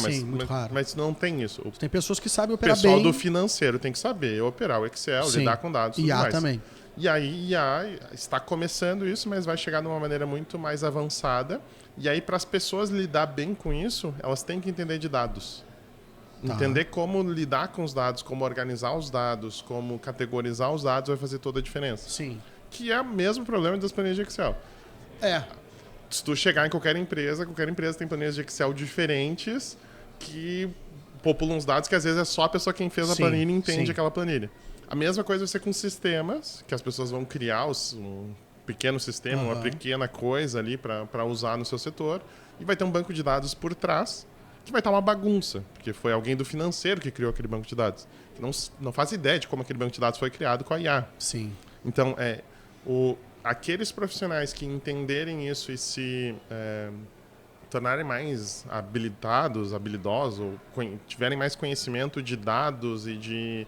mas não tem isso. Tem pessoas que sabem operar bem. O pessoal do financeiro tem que saber operar o Excel, lidar com dados e tudo mais. Também. E aí, IA está começando isso, mas vai chegar de uma maneira muito mais avançada. E aí, para as pessoas lidar bem com isso, elas têm que entender de dados. Entender como lidar com os dados, como organizar os dados, como categorizar os dados vai fazer toda a diferença. Sim. Que é o mesmo problema das planilhas de Excel. Se tu chegar em qualquer empresa tem planilhas de Excel diferentes que populam os dados que às vezes é só a pessoa quem fez a planilha e entende aquela planilha. A mesma coisa vai ser com sistemas, que as pessoas vão criar um pequeno sistema, uma pequena coisa ali para usar no seu setor, e vai ter um banco de dados por trás que vai estar uma bagunça, porque foi alguém do financeiro que criou aquele banco de dados, que não faz ideia de como aquele banco de dados foi criado com a IA. Sim. Então, aqueles profissionais que entenderem isso e se tornarem mais habilidosos, ou tiverem mais conhecimento de dados e de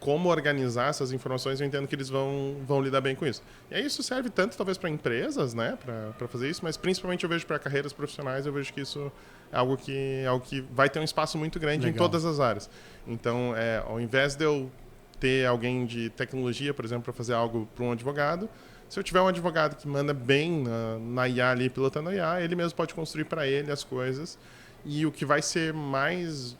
como organizar essas informações, eu entendo que eles vão lidar bem com isso. E aí isso serve tanto, talvez, para empresas, né, para fazer isso, mas principalmente eu vejo para carreiras profissionais, eu vejo que isso é algo que vai ter um espaço muito grande Legal. Em todas as áreas. Então, ao invés de eu ter alguém de tecnologia, por exemplo, para fazer algo para um advogado, se eu tiver um advogado que manda bem na IA ali, pilotando a IA, ele mesmo pode construir para ele as coisas. E o que vai ser mais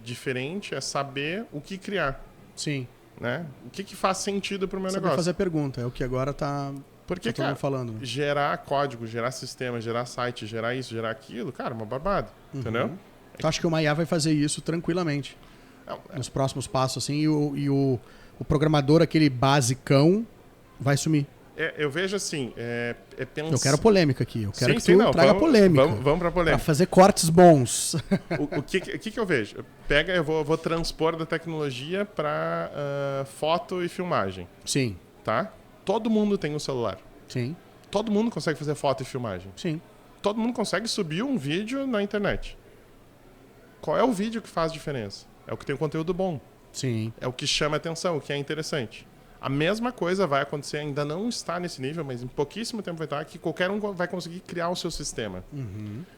diferente é saber o que criar. Sim. Né? O que faz sentido para o meu Saber negócio. fazer a pergunta, é o que agora está todo mundo falando. Gerar código, gerar sistema, gerar site, gerar isso, gerar aquilo, cara, uma barbada, entendeu? Tu acha que o IA vai fazer isso tranquilamente? Nos próximos passos, assim, e o programador, aquele basicão, vai sumir. Eu vejo assim, pensar... Eu quero polêmica aqui, eu quero que tu traga polêmica. Vamos pra polêmica. Pra fazer cortes bons. O que eu vejo? Eu vou transpor da tecnologia para foto e filmagem. Sim. Tá? Todo mundo tem um celular. Sim. Todo mundo consegue fazer foto e filmagem. Sim. Todo mundo consegue subir um vídeo na internet. Qual é o vídeo que faz diferença? É o que tem um conteúdo bom. Sim. É o que chama atenção, o que é interessante. A mesma coisa vai acontecer, ainda não está nesse nível, mas em pouquíssimo tempo vai estar, que qualquer um vai conseguir criar o seu sistema.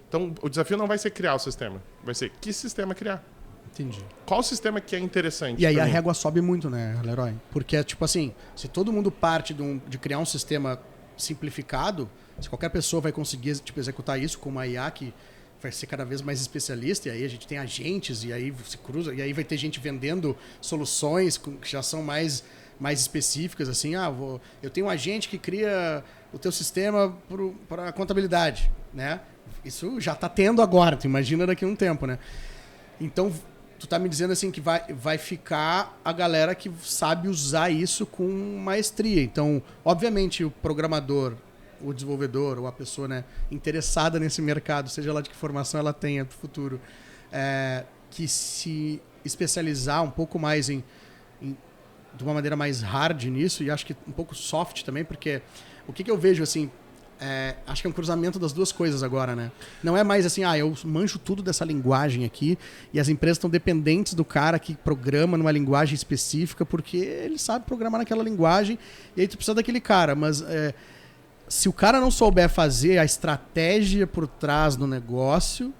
Então, o desafio não vai ser criar o sistema, vai ser que sistema criar. Entendi. Qual sistema que é interessante? E aí a régua sobe muito, né, Leroy? Porque, tipo assim, se todo mundo parte de criar um sistema simplificado, se qualquer pessoa vai conseguir executar isso com uma IA que vai ser cada vez mais especialista, e aí a gente tem agentes, e aí se cruza, e aí vai ter gente vendendo soluções que já são mais específicas, assim, eu tenho um agente que cria o teu sistema para contabilidade, né? Isso já está tendo agora, tu imagina daqui a um tempo, né? Então, tu tá me dizendo assim que vai ficar a galera que sabe usar isso com maestria. Então, obviamente, o programador, o desenvolvedor ou a pessoa, né, interessada nesse mercado, seja lá de que formação ela tenha para o futuro, que se especializar um pouco mais de uma maneira mais hard nisso, e acho que um pouco soft também, porque o que eu vejo, assim, acho que é um cruzamento das duas coisas agora, né? Não é mais assim, eu manjo tudo dessa linguagem aqui, e as empresas estão dependentes do cara que programa numa linguagem específica, porque ele sabe programar naquela linguagem, e aí tu precisa daquele cara, mas se o cara não souber fazer a estratégia por trás do negócio,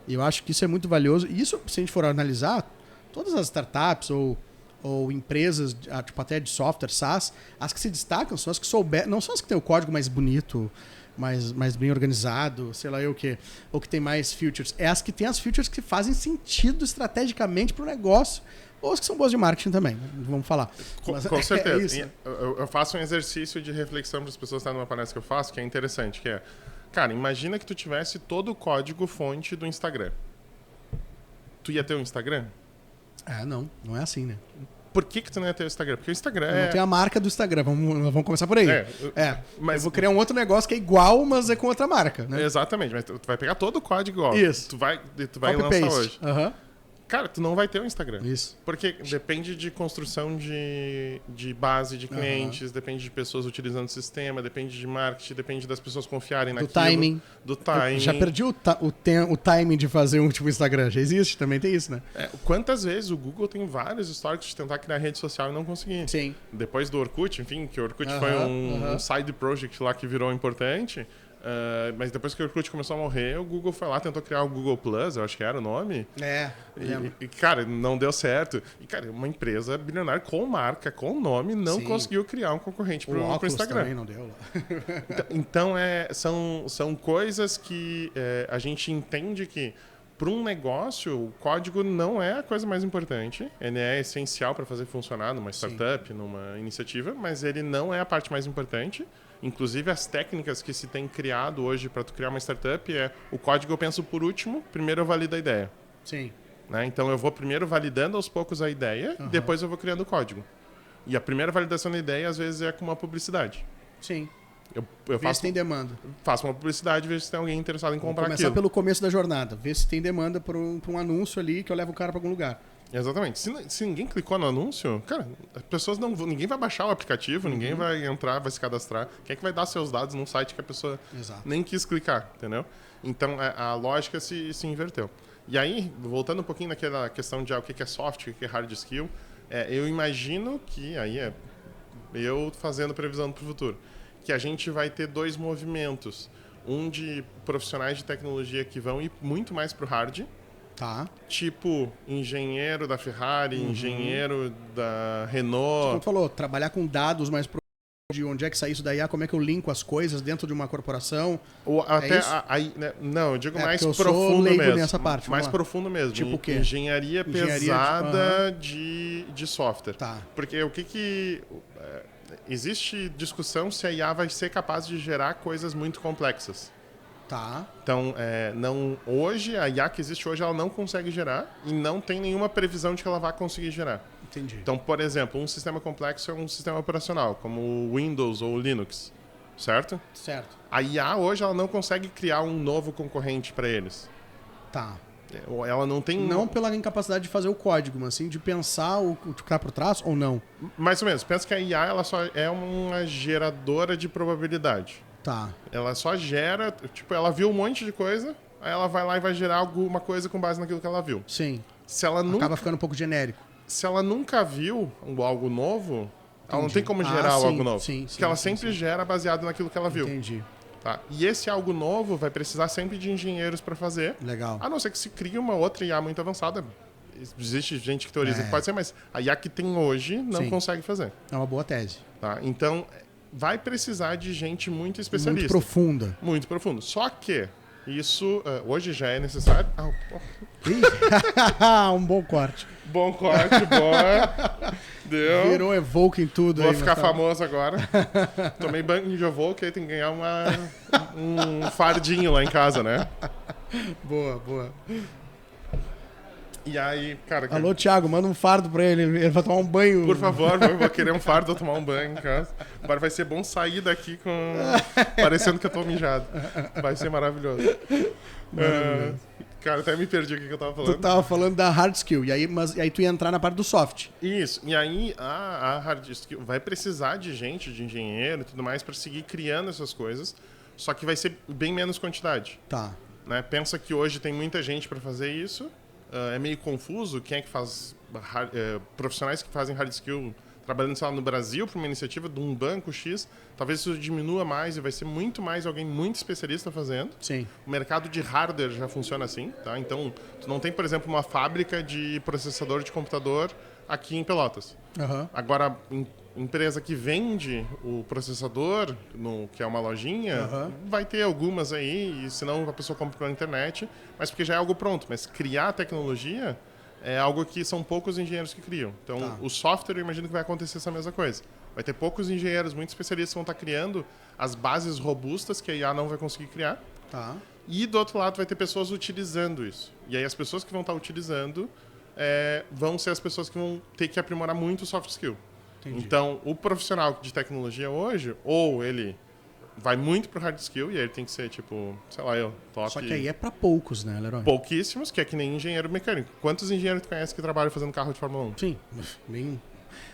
eu acho que isso é muito valioso, e isso, se a gente for analisar, todas as startups ou empresas, tipo até de software, SaaS, as que se destacam são as que não são as que têm o código mais bonito, mais bem organizado, sei lá o quê, ou que tem mais features. É as que têm as features que fazem sentido estrategicamente para o negócio, ou as que são boas de marketing também, vamos falar. Com certeza. Eu faço um exercício de reflexão para as pessoas que estão numa palestra que eu faço, que é interessante, que é, cara, imagina que tu tivesse todo o código fonte do Instagram. Tu ia ter um Instagram? Não é assim, né? Por que tu não ia ter o Instagram? Porque o Instagram não tem a marca do Instagram, vamos começar por aí. Mas eu vou criar um outro negócio que é igual, mas é com outra marca, né? Exatamente, mas tu vai pegar todo o código igual. Isso. Tu vai lançar hoje. Cara, tu não vai ter um Instagram. Isso. Porque depende de construção de base de clientes, depende de pessoas utilizando o sistema, depende de marketing, depende das pessoas confiarem naquilo. Do timing. Eu já perdi o timing de fazer um tipo Instagram. Já existe, também tem isso, né? Quantas vezes o Google tem vários históricos de tentar criar rede social e não conseguir? Sim. Depois do Orkut, enfim, que o Orkut foi um side project lá que virou importante. Mas depois que o Orkut começou a morrer, o Google foi lá, tentou criar o Google Plus, eu acho que era o nome. E, cara, não deu certo. E, cara, uma empresa bilionária com marca, com nome, não conseguiu criar um concorrente pro Instagram. Também não deu lá. Então, são coisas que a gente entende que para um negócio, o código não é a coisa mais importante. Ele é essencial para fazer funcionar numa startup, numa iniciativa, mas ele não é a parte mais importante. Inclusive, as técnicas que se tem criado hoje para tu criar uma startup o código eu penso por último, primeiro eu valido a ideia. Sim. Né? Então, eu vou primeiro validando aos poucos a ideia, depois eu vou criando o código. E a primeira validação da ideia, às vezes, é com uma publicidade. Sim. Eu faço, se tem demanda. Faço uma publicidade, vejo se tem alguém interessado em comprar aquilo. Começar pelo começo da jornada. Ver se tem demanda para um anúncio ali que eu levo o cara para algum lugar. Exatamente. Se ninguém clicou no anúncio, cara, as pessoas não vão, ninguém vai baixar o aplicativo, ninguém vai entrar, vai se cadastrar. Quem é que vai dar seus dados num site que a pessoa nem quis clicar, entendeu? Então, a lógica se inverteu. E aí, voltando um pouquinho naquela questão de o que é soft, o que é hard skill, eu imagino que, aí eu fazendo previsão para o futuro, que a gente vai ter 2 movimentos. Um de profissionais de tecnologia que vão ir muito mais para o hard, tipo engenheiro da Ferrari, engenheiro da Renault. Como tu falou, trabalhar com dados mais de onde é que sai isso daí, como é que eu linko as coisas dentro de uma corporação. Ou até não, eu digo mais profundo mesmo. Nessa parte, mais profundo mesmo. Tipo o quê? Engenharia pesada de software. Porque o que existe discussão se a IA vai ser capaz de gerar coisas muito complexas. Então, hoje, a IA que existe hoje, ela não consegue gerar e não tem nenhuma previsão de que ela vai conseguir gerar. Entendi. Então, por exemplo, um sistema complexo é um sistema operacional, como o Windows ou o Linux, certo? Certo. A IA hoje, ela não consegue criar um novo concorrente para eles. Ela não tem... Não pela incapacidade de fazer o código, mas sim de pensar o que está por trás ou não? Mais ou menos. Pensa que a IA ela só é uma geradora de probabilidade. Ela só gera... Tipo, ela viu um monte de coisa, aí ela vai lá e vai gerar alguma coisa com base naquilo que ela viu. Sim. Se ela acaba ficando um pouco genérico. Se ela nunca viu algo novo, ela não tem como gerar algo novo. Porque ela sempre gera baseado naquilo que ela viu. Entendi. E esse algo novo vai precisar sempre de engenheiros para fazer. Legal. A não ser que se crie uma outra IA muito avançada. Existe gente que teoriza que pode ser, mas a IA que tem hoje não consegue fazer. É uma boa tese. Então, vai precisar de gente muito especialista. Muito profunda. Muito profundo. Só que isso hoje já é necessário... Um bom corte. Bom corte, boa. Deu. Virou Evoque em tudo. Vou ficar famoso agora. Tomei banho de Evoque, aí tem que ganhar um fardinho lá em casa, né? Boa. E aí, cara... Alô, Thiago, manda um fardo pra ele. Ele vai tomar um banho. Por favor, vou querer um fardo ou tomar um banho em casa. Agora vai ser bom sair daqui parecendo que eu tô mijado. Vai ser maravilhoso. Cara, até me perdi o que eu tava falando. Tu tava falando da hard skill, e aí tu ia entrar na parte do soft. Isso, e aí a hard skill vai precisar de gente, de engenheiro e tudo mais para seguir criando essas coisas, só que vai ser bem menos quantidade. Né? Pensa que hoje tem muita gente para fazer isso, é meio confuso quem é que faz, profissionais que fazem hard skill trabalhando, sei lá, no Brasil para uma iniciativa de um banco X, talvez isso diminua mais e vai ser muito mais alguém muito especialista fazendo. Sim. O mercado de hardware já funciona assim, tá? Então, tu não tem, por exemplo, uma fábrica de processador de computador aqui em Pelotas. Agora, empresa que vende o processador, que é uma lojinha, vai ter algumas aí, e senão a pessoa compra pela internet, mas porque já é algo pronto. Mas criar a tecnologia... é algo que são poucos engenheiros que criam. Então, o software, eu imagino que vai acontecer essa mesma coisa. Vai ter poucos engenheiros, muito especialistas, que vão estar criando as bases robustas que a IA não vai conseguir criar. E, do outro lado, vai ter pessoas utilizando isso. E aí, as pessoas que vão estar utilizando vão ser as pessoas que vão ter que aprimorar muito o soft skill. Entendi. Então, o profissional de tecnologia hoje, ou ele vai muito pro hard skill, e aí ele tem que ser, tipo, sei lá, top. Só que aí é pra poucos, né, Leroy? Pouquíssimos, que é que nem engenheiro mecânico. Quantos engenheiros tu conhece que trabalham fazendo carro de Fórmula 1? Sim, nenhum.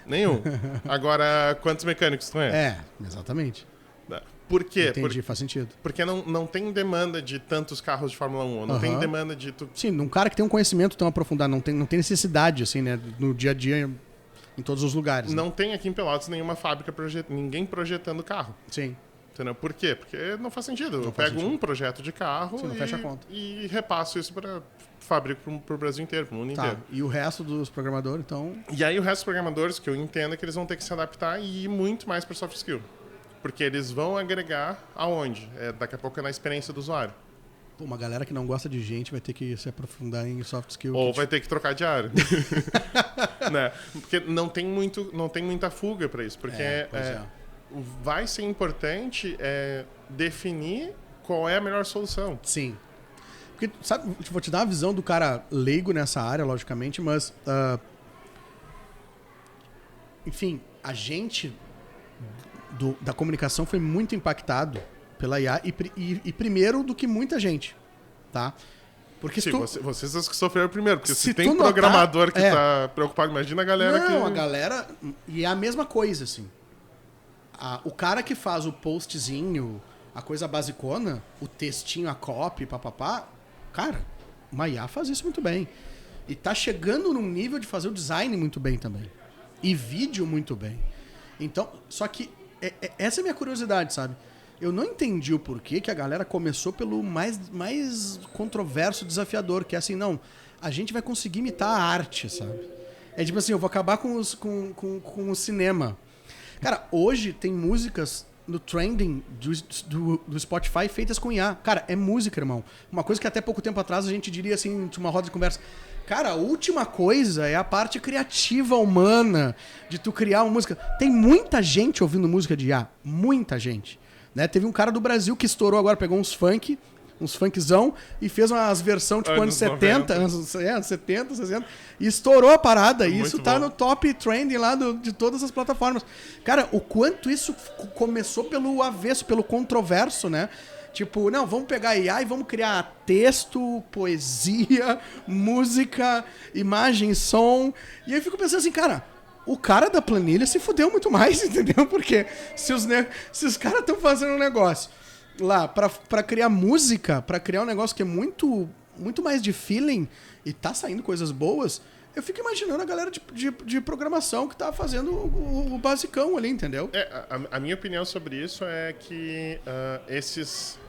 Nenhum. Agora, quantos mecânicos tu conhece? Exatamente. Por quê? Entendi, faz sentido. Porque não tem demanda de tantos carros de Fórmula 1, não tem demanda de... Sim, um cara que tem um conhecimento tão aprofundado, não tem necessidade, assim, né, no dia a dia, em todos os lugares. Não né? tem aqui em Pelotas nenhuma fábrica, ninguém projetando carro. Sim. Entendeu? Por quê? Porque não faz sentido. Eu pego um projeto de carro fecha a conta. E repasso isso para fábrica para o Brasil inteiro, para o mundo inteiro. E o resto dos programadores, então... E aí o resto dos programadores, que eu entendo, é que eles vão ter que se adaptar e ir muito mais para soft skill. Porque eles vão agregar aonde? Daqui a pouco é na experiência do usuário. Pô, uma galera que não gosta de gente vai ter que se aprofundar em soft skill. Ou vai ter que trocar de área. Né? Porque não tem muita fuga para isso. Porque vai ser importante definir qual é a melhor solução. Sim. Porque, sabe, vou te dar uma visão do cara leigo nessa área, logicamente, mas... enfim, a gente da comunicação foi muito impactado pela IA e primeiro do que muita gente, tá? Porque Sim, vocês que sofreram primeiro, porque se tem tu programador que tá preocupado, imagina a galera que... Não, a galera... E é a mesma coisa, assim. O cara que faz o postzinho, a coisa basicona, o textinho, a copy, papapá, cara, o Maiá faz isso muito bem. E tá chegando num nível de fazer o design muito bem também. E vídeo muito bem. Então, só que essa é a minha curiosidade, sabe? Eu não entendi o porquê que a galera começou pelo mais controverso, desafiador, que é assim, não, a gente vai conseguir imitar a arte, sabe? É tipo assim, eu vou acabar com o cinema. Cara, hoje tem músicas no trending do Spotify feitas com IA. Cara, é música, irmão. Uma coisa que até pouco tempo atrás a gente diria assim, de uma roda de conversa. Cara, a última coisa é a parte criativa humana de tu criar uma música. Tem muita gente ouvindo música de IA. Muita gente. Né? Teve um cara do Brasil que estourou agora, pegou uns funkzão e fez umas versões tipo anos 70, anos 70, 60, e estourou a parada. E isso tá no top trending lá de todas as plataformas. Cara, o quanto isso começou pelo avesso, pelo controverso, né? Tipo, não, vamos pegar IA e vamos criar texto, poesia, música, imagem, som. E aí eu fico pensando assim, cara, o cara da planilha se fudeu muito mais, entendeu? Porque se os caras estão fazendo um negócio lá pra criar música, pra criar um negócio que é muito, muito mais de feeling e tá saindo coisas boas, eu fico imaginando a galera de programação que tá fazendo o basicão ali, entendeu? A minha opinião sobre isso é que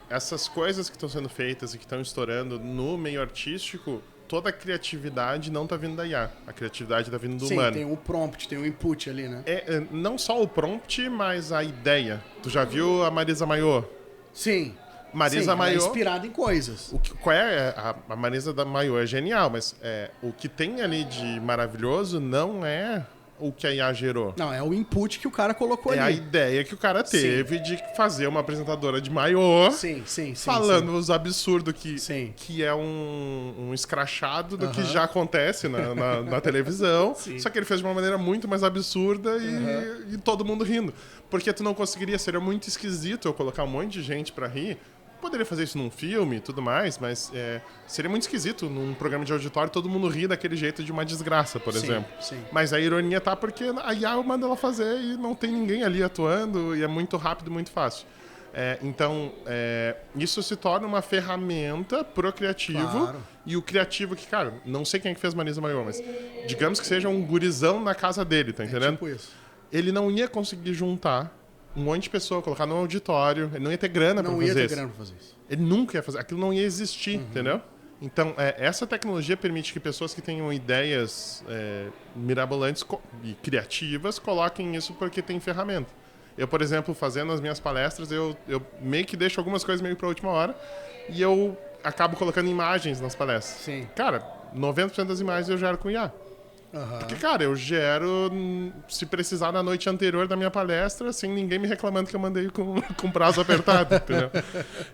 essas coisas que estão sendo feitas e que estão estourando no meio artístico, toda a criatividade não tá vindo da IA. A criatividade tá vindo do humano. Sim, tem o prompt, tem o input ali, né? Não só o prompt, mas a ideia. Tu já viu a Marisa Maiô? Sim. Marisa Maiô... é inspirada em coisas. Qual é a Marisa da Maiô? É genial, mas o que tem ali de maravilhoso não é o que a IA gerou. Não, é o input que o cara colocou ali. É a ideia que o cara teve de fazer uma apresentadora de maiô. Sim. Falando os absurdos que é um escrachado do que já acontece na televisão. Sim. Só que ele fez de uma maneira muito mais absurda e todo mundo rindo. Porque tu não conseguiria, seria muito esquisito eu colocar um monte de gente pra rir. Poderia fazer isso num filme e tudo mais, mas seria muito esquisito num programa de auditório todo mundo rir daquele jeito de uma desgraça, por exemplo. Sim. Mas a ironia tá porque a IA manda ela fazer e não tem ninguém ali atuando e é muito rápido, muito fácil. Então, isso se torna uma ferramenta pro criativo. Claro. E o criativo que, cara, não sei quem é que fez Marisa Maiô, mas digamos que seja um gurizão na casa dele, tá entendendo? Tipo isso. Ele não ia conseguir juntar um monte de pessoa, colocar no auditório, ele não ia ter grana pra fazer isso. Não ia ter grana pra fazer isso. Ele nunca ia fazer, aquilo não ia existir, entendeu? Então, essa tecnologia permite que pessoas que tenham ideias mirabolantes e criativas coloquem isso porque tem ferramenta. Eu, por exemplo, fazendo as minhas palestras, eu meio que deixo algumas coisas meio pra última hora e eu acabo colocando imagens nas palestras. Sim. Cara, 90% das imagens eu gero com IA. Porque, cara, eu gero, se precisar, na noite anterior da minha palestra, sem ninguém me reclamando que eu mandei com prazo apertado, entendeu?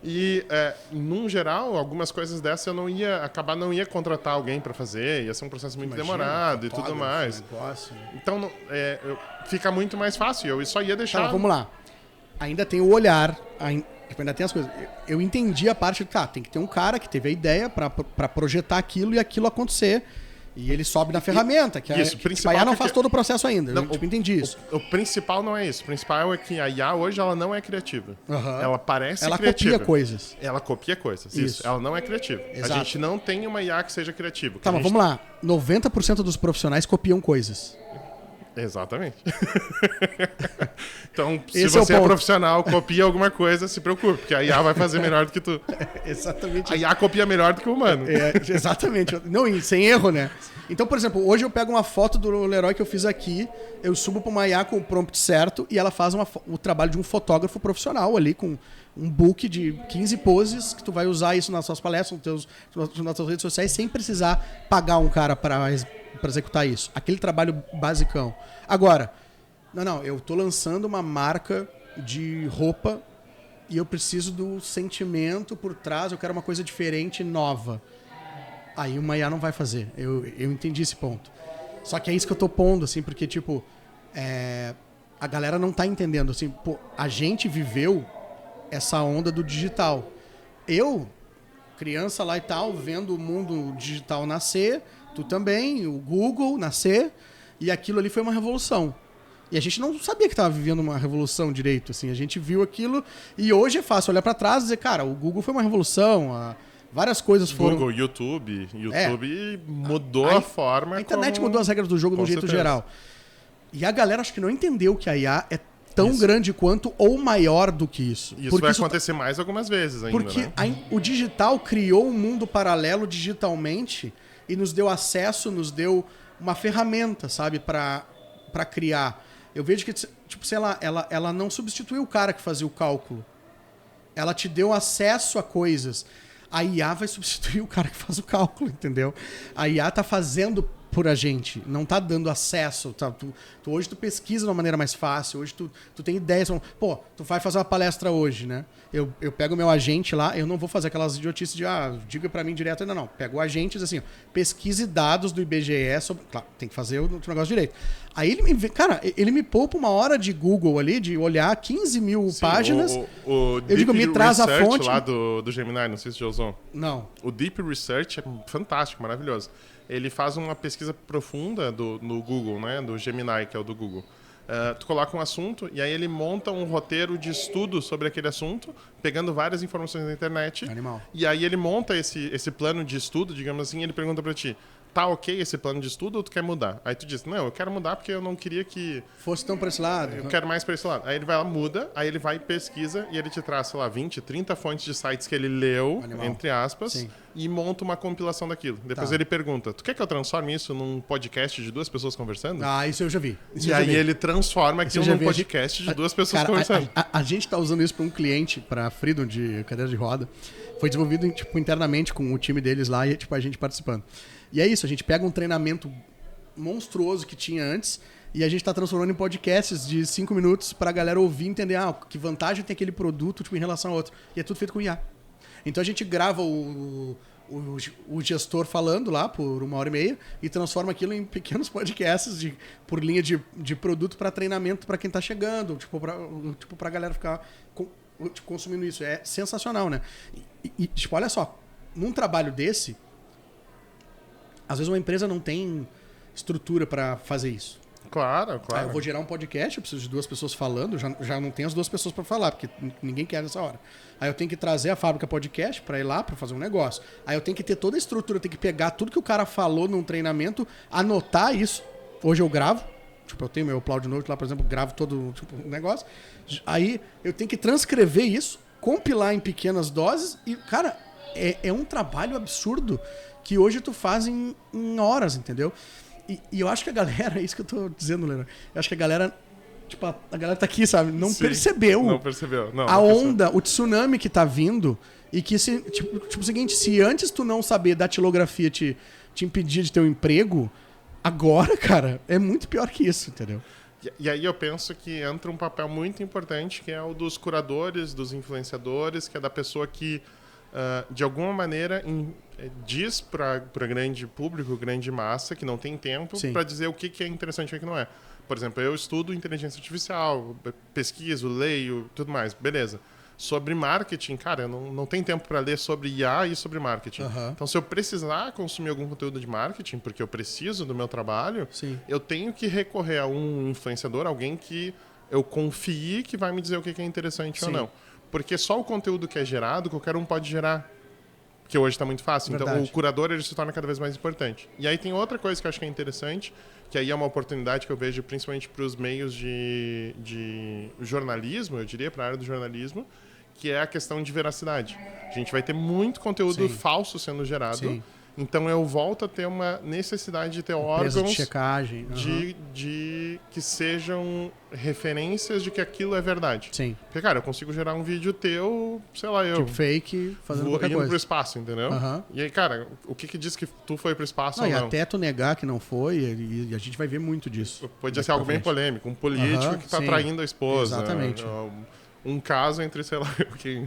E, num geral, algumas coisas dessas eu não ia contratar alguém para fazer, ia ser um processo muito demorado e tudo mais. Então, fica muito mais fácil, eu só ia deixar... Tá, vamos lá. Ainda tem o olhar, ainda tem as coisas. Eu entendi a parte de, tem que ter um cara que teve a ideia para projetar aquilo e aquilo acontecer. E ele sobe na ferramenta, que a IA não faz todo o processo ainda. Eu entendi isso. O principal não é isso. O principal é que a IA hoje ela não é criativa. Ela parece criativa. Ela copia coisas. Ela copia coisas, isso. Ela não é criativa. Exato. A gente não tem uma IA que seja criativa. Tá, mas vamos lá. 90% dos profissionais copiam coisas. Exatamente. Então, se você é profissional, copia alguma coisa, se preocupe, porque a IA vai fazer melhor do que tu. Exatamente. A IA copia melhor do que o humano. Exatamente. Não, sem erro, né? Então, por exemplo, hoje eu pego uma foto do Leroy que eu fiz aqui, eu subo para uma IA com o prompt certo e ela faz o trabalho de um fotógrafo profissional ali, com um book de 15 poses, que tu vai usar isso nas suas palestras, nas tuas redes sociais, sem precisar pagar um cara para executar isso. Aquele trabalho basicão. Agora, eu tô lançando uma marca de roupa e eu preciso do sentimento por trás, eu quero uma coisa diferente, nova. Aí uma IA não vai fazer. Eu entendi esse ponto. Só que é isso que eu tô pondo, assim, porque, tipo, a galera não tá entendendo, assim, a gente viveu essa onda do digital. Eu criança lá e tal, vendo o mundo digital nascer, tu também, o Google nascer, e aquilo ali foi uma revolução. E a gente não sabia que estava vivendo uma revolução direito, assim, a gente viu aquilo, e hoje é fácil olhar para trás e dizer, cara, o Google foi uma revolução, várias coisas foram... Google, YouTube mudou a forma... A internet mudou as regras do jogo de um jeito geral. E a galera acho que não entendeu que a IA é tão grande quanto ou maior do que isso. Isso vai acontecer mais algumas vezes ainda, porque né? O digital criou um mundo paralelo digitalmente e nos deu acesso, nos deu uma ferramenta, sabe, para criar. Eu vejo que, tipo, sei lá, ela não substituiu o cara que fazia o cálculo. Ela te deu acesso a coisas. A IA vai substituir o cara que faz o cálculo, entendeu? A IA tá fazendo por a gente, não tá dando acesso. Tá? Hoje tu pesquisa de uma maneira mais fácil, hoje tu tem ideias. Pô, tu vai fazer uma palestra hoje, né? Eu pego o meu agente lá, eu não vou fazer aquelas idiotices de, diga pra mim direto, ainda não. Pego o agente e diz assim, pesquise dados do IBGE sobre... Claro, tem que fazer o negócio direito. Aí ele me poupa uma hora de Google ali, de olhar 15 mil páginas. O eu digo, me traz a fonte. Lá do Gemini, não sei se já usou. Não. O Deep Research é fantástico, maravilhoso. Ele faz uma pesquisa profunda no Google, né? Do Gemini, que é o do Google. Tu coloca um assunto e aí ele monta um roteiro de estudo sobre aquele assunto, pegando várias informações na internet. Animal. E aí ele monta esse plano de estudo, digamos assim, e ele pergunta pra ti, tá ok esse plano de estudo ou tu quer mudar? Aí tu diz, não, eu quero mudar porque eu não queria que... fosse tão pra esse lado. Eu quero mais pra esse lado. Aí ele vai lá, muda, aí ele vai e pesquisa e ele te traz, sei lá, 20, 30 fontes de sites que ele leu, entre aspas, sim, e monta uma compilação daquilo. Depois ele pergunta, tu quer que eu transforme isso num podcast de duas pessoas conversando? Isso eu já vi. E aí ele transforma aquilo num podcast de duas pessoas conversando. A gente tá usando isso pra um cliente, pra Freedom de cadeira de roda. Foi desenvolvido internamente com o time deles lá e a gente participando. E é isso, a gente pega um treinamento monstruoso que tinha antes e a gente está transformando em podcasts de 5 minutos para a galera ouvir e entender que vantagem tem aquele produto em relação a outro. E é tudo feito com IA. Então a gente grava o gestor falando lá por 1h30 e transforma aquilo em pequenos podcasts por linha de produto para treinamento para quem está chegando, para a galera ficar consumindo isso. É sensacional, né? E olha só, num trabalho desse, às vezes uma empresa não tem estrutura para fazer isso. Claro. Eu vou gerar um podcast, eu preciso de 2 pessoas falando, já não tenho as 2 pessoas para falar, porque ninguém quer nessa hora. Aí eu tenho que trazer a fábrica podcast para ir lá para fazer um negócio. Aí eu tenho que ter toda a estrutura, eu tenho que pegar tudo que o cara falou num treinamento, anotar isso. Hoje eu gravo, eu tenho meu Cloud Note lá, por exemplo, gravo todo o negócio. Aí eu tenho que transcrever isso, compilar em pequenas doses e, cara, é um trabalho absurdo que hoje tu faz em horas, entendeu? E eu acho que a galera, é isso que eu tô dizendo, Leandro, eu acho que a galera, a galera tá aqui, sabe, não percebeu. Não percebeu. A onda, o tsunami que tá vindo e que, o seguinte, se antes tu não saber datilografia te impedir de ter um emprego, agora, cara, é muito pior que isso, entendeu? E aí eu penso que entra um papel muito importante, que é o dos curadores, dos influenciadores, que é da pessoa que, de alguma maneira, diz para grande público, grande massa, que não tem tempo, para dizer o que é interessante e o que não é. Por exemplo, eu estudo inteligência artificial, pesquiso, leio, tudo mais, beleza. Sobre marketing, cara, eu não tenho tempo para ler sobre IA e sobre marketing. Então, se eu precisar consumir algum conteúdo de marketing, porque eu preciso do meu trabalho, eu tenho que recorrer a um influenciador, alguém que eu confie que vai me dizer o que é interessante ou não. Porque só o conteúdo que é gerado, qualquer um pode gerar. Que hoje está muito fácil. Verdade. Então, o curador ele se torna cada vez mais importante. E aí tem outra coisa que eu acho que é interessante, que aí é uma oportunidade que eu vejo principalmente para os meios de jornalismo, eu diria, para a área do jornalismo, que é a questão de veracidade. A gente vai ter muito conteúdo falso sendo gerado. Sim. Então, eu volto a ter uma necessidade de ter órgãos de checagem, de que sejam referências de que aquilo é verdade. Sim. Porque, cara, eu consigo gerar um vídeo teu, sei lá, eu... Tipo fake, fazendo qualquer coisa. Indo pro espaço, entendeu? E aí, cara, o que diz que tu foi pro espaço ou não? E até tu negar que não foi, e a gente vai ver muito disso. Podia ser algo bem polêmico. Um político que tá traindo a esposa. Exatamente. Um caso entre, sei lá...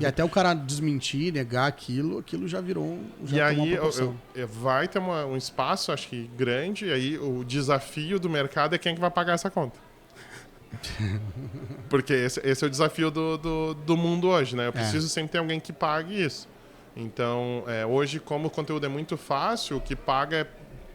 E até o cara desmentir, negar aquilo já virou... E aí vai ter um espaço, acho que grande, e aí o desafio do mercado é quem é que vai pagar essa conta. Porque esse é o desafio do mundo hoje, né? Eu preciso sempre ter alguém que pague isso. Então, hoje, como o conteúdo é muito fácil, o que paga é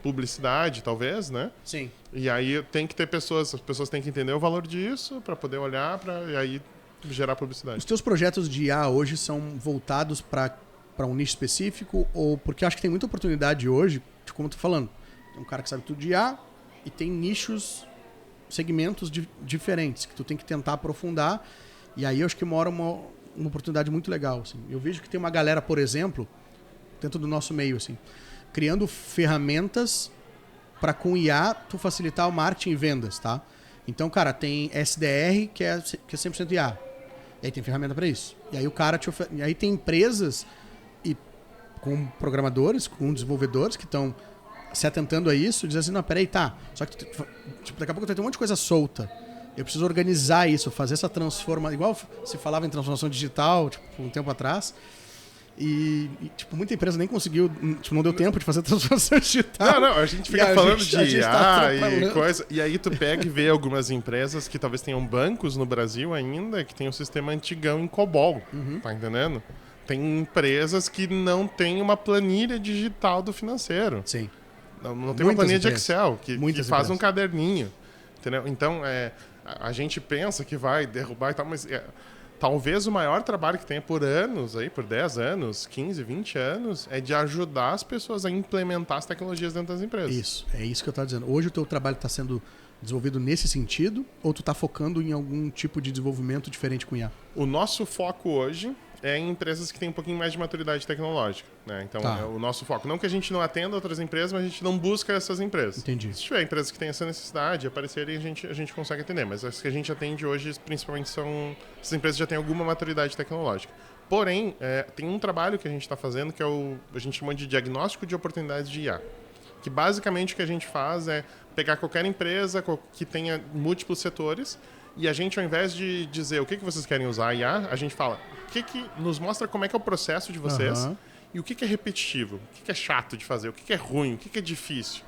publicidade, talvez, né? Sim. E aí tem que ter pessoas, as pessoas têm que entender o valor disso para poder olhar e aí gerar publicidade. Os teus projetos de IA hoje são voltados para um nicho específico ou porque acho que tem muita oportunidade hoje, como eu tô falando, tem um cara que sabe tudo de IA e tem nichos, segmentos diferentes que tu tem que tentar aprofundar e aí eu acho que mora uma oportunidade muito legal, assim. Eu vejo que tem uma galera, por exemplo, dentro do nosso meio, assim, criando ferramentas para com IA tu facilitar o marketing e vendas, tá? Então, cara, tem SDR que é 100% IA. E aí tem ferramenta para isso. E aí o cara e aí tem empresas e com programadores, com desenvolvedores que estão se atentando a isso, dizendo assim, não, peraí, tá. Só que tipo, daqui a pouco vai ter um monte de coisa solta. Eu preciso organizar isso, fazer essa transformação. Igual se falava em transformação digital, tipo, um tempo atrás. E, tipo, muita empresa nem conseguiu, tipo, não deu tempo de fazer transformação digital. Não, a gente fica falando de IA e coisa. E aí tu pega e vê algumas empresas que talvez tenham bancos no Brasil ainda, que tem um sistema antigão em COBOL, tá entendendo? Tem empresas que não têm uma planilha digital do financeiro. Sim. Não tem uma planilha de Excel, que faz um caderninho. Entendeu? Então, a gente pensa que vai derrubar e tal, mas talvez o maior trabalho que tenha por anos, aí, por 10 anos, 15, 20 anos, é de ajudar as pessoas a implementar as tecnologias dentro das empresas. Isso, é isso que eu estava dizendo. Hoje o teu trabalho está sendo desenvolvido nesse sentido ou tu está focando em algum tipo de desenvolvimento diferente com IA? O nosso foco hoje é em empresas que têm um pouquinho mais de maturidade tecnológica, né? Então, é o nosso foco. Não que a gente não atenda outras empresas, mas a gente não busca essas empresas. Entendi. Se tiver empresas que têm essa necessidade, aparecerem, a gente consegue atender. Mas as que a gente atende hoje, principalmente, são... Essas empresas já têm alguma maturidade tecnológica. Porém, tem um trabalho que a gente está fazendo que a gente chama de diagnóstico de oportunidades de IA. Que basicamente o que a gente faz é pegar qualquer empresa que tenha múltiplos setores e a gente, ao invés de dizer o que vocês querem usar a IA, a gente fala o que nos mostra como é que é o processo de vocês e o que é repetitivo, o que é chato de fazer, o que é ruim, o que é difícil,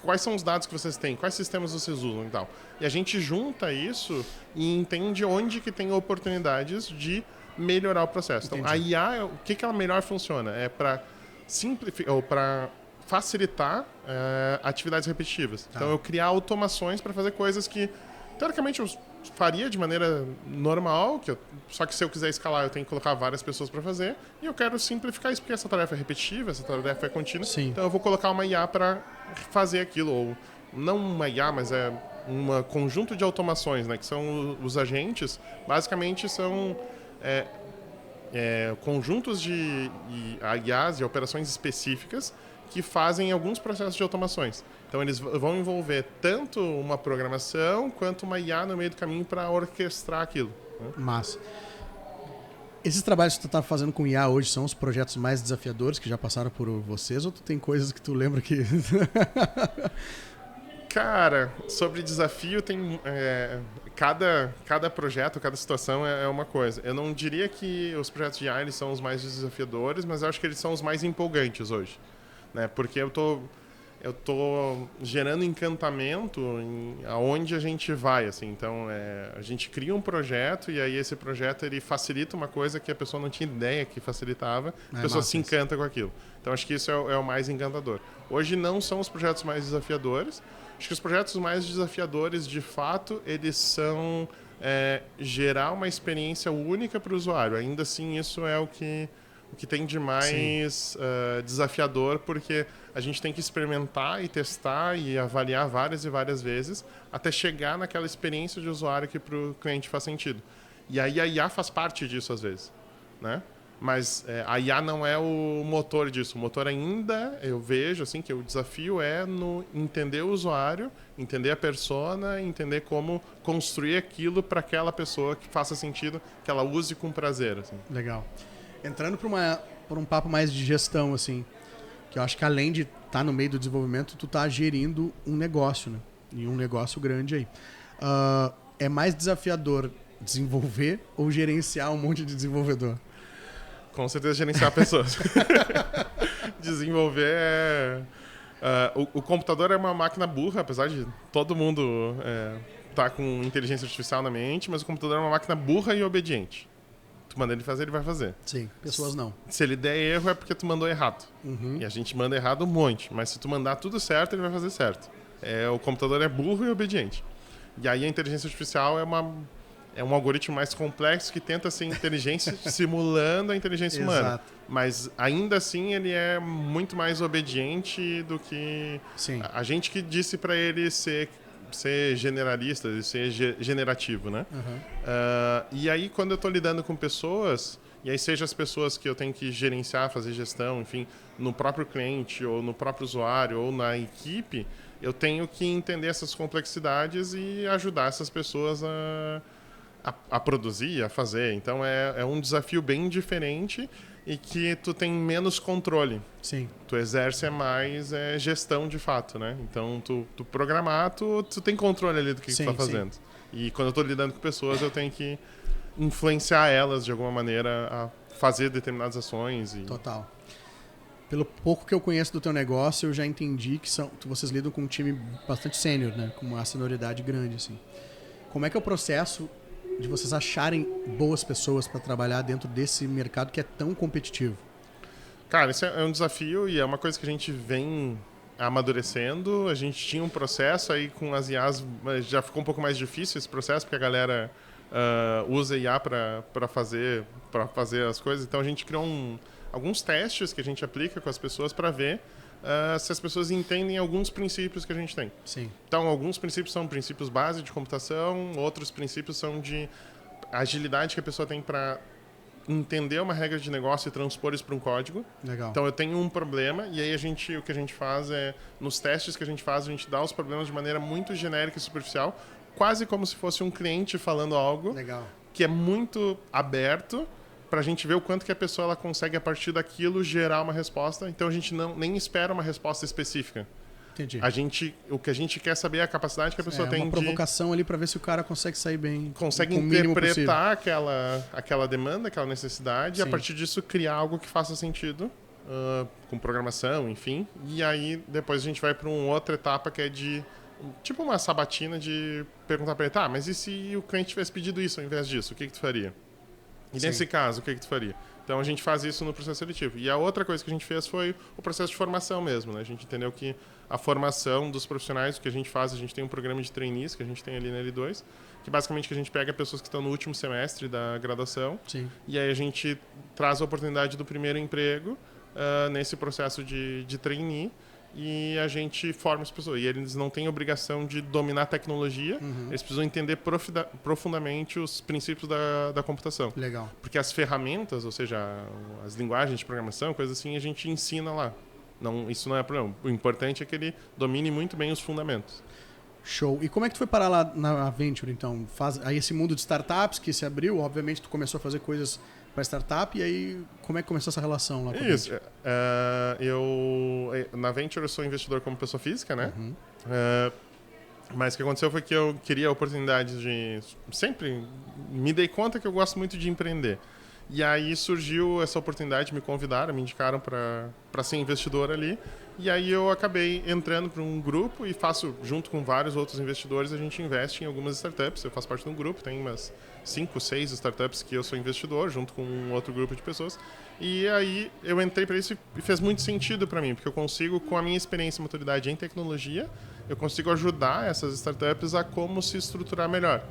quais são os dados que vocês têm, quais sistemas vocês usam e tal. E a gente junta isso e entende onde que tem oportunidades de melhorar o processo. Então, a IA, o que ela melhor funciona? É para simplificar ou para facilitar atividades repetitivas. Então, eu criar automações para fazer coisas que, teoricamente, eu faria de maneira normal, só que se eu quiser escalar, eu tenho que colocar várias pessoas para fazer, e eu quero simplificar isso, porque essa tarefa é repetitiva, essa tarefa é contínua. Sim. Então, eu vou colocar uma IA para fazer aquilo, ou não uma IA, mas é um conjunto de automações, né, que são os agentes, basicamente são conjuntos de IAs e operações específicas que fazem alguns processos de automações. Então, eles vão envolver tanto uma programação quanto uma IA no meio do caminho para orquestrar aquilo. Né? Massa. Esses trabalhos que tu está fazendo com IA hoje são os projetos mais desafiadores que já passaram por vocês ou tu tem coisas que tu lembra que... Cara, sobre desafio tem... cada projeto, cada situação é uma coisa. Eu não diria que os projetos de IA eles são os mais desafiadores, mas eu acho que eles são os mais empolgantes hoje. Né? Porque eu tô gerando encantamento aonde a gente vai, assim. Então, a gente cria um projeto e aí esse projeto ele facilita uma coisa que a pessoa não tinha ideia que facilitava, a pessoa se encanta com aquilo. Então, acho que isso é o mais encantador. Hoje não são os projetos mais desafiadores. Acho que os projetos mais desafiadores, de fato, eles são gerar uma experiência única para o usuário. Ainda assim, isso é o que tem de mais desafiador, porque a gente tem que experimentar e testar e avaliar várias e várias vezes até chegar naquela experiência de usuário que para o cliente faz sentido. E aí a IA faz parte disso às vezes, né? Mas a IA não é o motor disso. O motor ainda, eu vejo assim, que o desafio é no entender o usuário, entender a persona, entender como construir aquilo para aquela pessoa que faça sentido, que ela use com prazer. Assim. Legal. Entrando por um papo mais de gestão, assim, que eu acho que além de estar no meio do desenvolvimento, tu tá gerindo um negócio, né? E um negócio grande aí. É mais desafiador desenvolver ou gerenciar um monte de desenvolvedor? Com certeza gerenciar pessoas. Desenvolver o computador é uma máquina burra, apesar de todo mundo tá com inteligência artificial na mente, mas o computador é uma máquina burra e obediente. tu manda ele fazer, ele vai fazer. Sim, pessoas não. Se ele der erro, é porque tu mandou errado. E a gente manda errado um monte. Mas se tu mandar tudo certo, ele vai fazer certo. O computador é burro e obediente. E aí a inteligência artificial é um algoritmo mais complexo que tenta ser inteligência simulando a inteligência humana. Exato. Mas ainda assim ele é muito mais obediente do que Sim. a gente que disse para ele ser generalista, ser generativo, né? E aí quando eu estou lidando com pessoas, e aí seja as pessoas que eu tenho que gerenciar, fazer gestão, enfim, no próprio cliente ou no próprio usuário ou na equipe, eu tenho que entender essas complexidades e ajudar essas pessoas a produzir, a fazer. Então é um desafio bem diferente e que tu tem menos controle. Sim. Tu exerce mais gestão de fato, né? Então tu programar, tu tem controle ali do que tu tá fazendo. E quando eu tô lidando com pessoas, eu tenho que influenciar elas de alguma maneira a fazer determinadas ações. Total. Pelo pouco que eu conheço do teu negócio, eu já entendi que vocês lidam com um time bastante sênior, né? Com uma senioridade grande, assim. Como é que é o processo de vocês acharem boas pessoas para trabalhar dentro desse mercado que é tão competitivo? Cara, isso é um desafio e é uma coisa que a gente vem amadurecendo. A gente tinha um processo aí com as IAs, já ficou um pouco mais difícil esse processo, porque a galera usa IA para fazer as coisas. Então a gente criou alguns testes que a gente aplica com as pessoas para ver se as pessoas entendem alguns princípios que a gente tem. Sim. Então, alguns princípios são princípios base de computação, outros princípios são de agilidade que a pessoa tem para entender uma regra de negócio e transpor isso para um código. Legal. Então, eu tenho um problema e aí o que a gente faz nos testes que a gente faz, a gente dá os problemas de maneira muito genérica e superficial, quase como se fosse um cliente falando algo. Legal. Que é muito aberto, para a gente ver o quanto que a pessoa ela consegue, a partir daquilo, gerar uma resposta. Então, a gente nem espera uma resposta específica. Entendi. O que a gente quer saber é a capacidade que a pessoa tem de... uma provocação ali para ver se o cara consegue sair bem. Consegue interpretar aquela demanda, aquela necessidade, Sim. e a partir disso criar algo que faça sentido, com programação, enfim. E aí, depois a gente vai para uma outra etapa que é de... Tipo uma sabatina de perguntar para ele, tá, mas e se o cliente tivesse pedido isso ao invés disso? O que tu faria? E Sim. nesse caso, o que tu faria? Então, a gente faz isso no processo seletivo. E a outra coisa que a gente fez foi o processo de formação mesmo, né? A gente entendeu que a formação dos profissionais, o que a gente faz, a gente tem um programa de trainees que a gente tem ali na L2, que basicamente a gente pega pessoas que estão no último semestre da graduação. Sim. E aí a gente traz a oportunidade do primeiro emprego nesse processo de trainee. E a gente forma as pessoas. E eles não têm obrigação de dominar a tecnologia, eles precisam entender profundamente os princípios da computação. Legal. Porque as ferramentas, ou seja, as linguagens de programação, coisas assim, a gente ensina lá. Isso não é problema. O importante é que ele domine muito bem os fundamentos. Show. E como é que tu foi parar lá na Venture, então? Aí esse mundo de startups que se abriu, obviamente tu começou a fazer coisas para startup, e aí como é que começou essa relação lá com a Isso. Venture? Na Venture eu sou investidor como pessoa física, né? Mas o que aconteceu foi que eu queria oportunidades de... Sempre me dei conta que eu gosto muito de empreender. E aí surgiu essa oportunidade, me convidaram, me indicaram para ser investidor ali. E aí eu acabei entrando para um grupo e faço, junto com vários outros investidores, a gente investe em algumas startups. Eu faço parte de um grupo, tem umas 5, 6 startups que eu sou investidor, junto com um outro grupo de pessoas. E aí eu entrei para isso e fez muito sentido para mim, porque eu consigo, com a minha experiência e maturidade em tecnologia, eu consigo ajudar essas startups a como se estruturar melhor.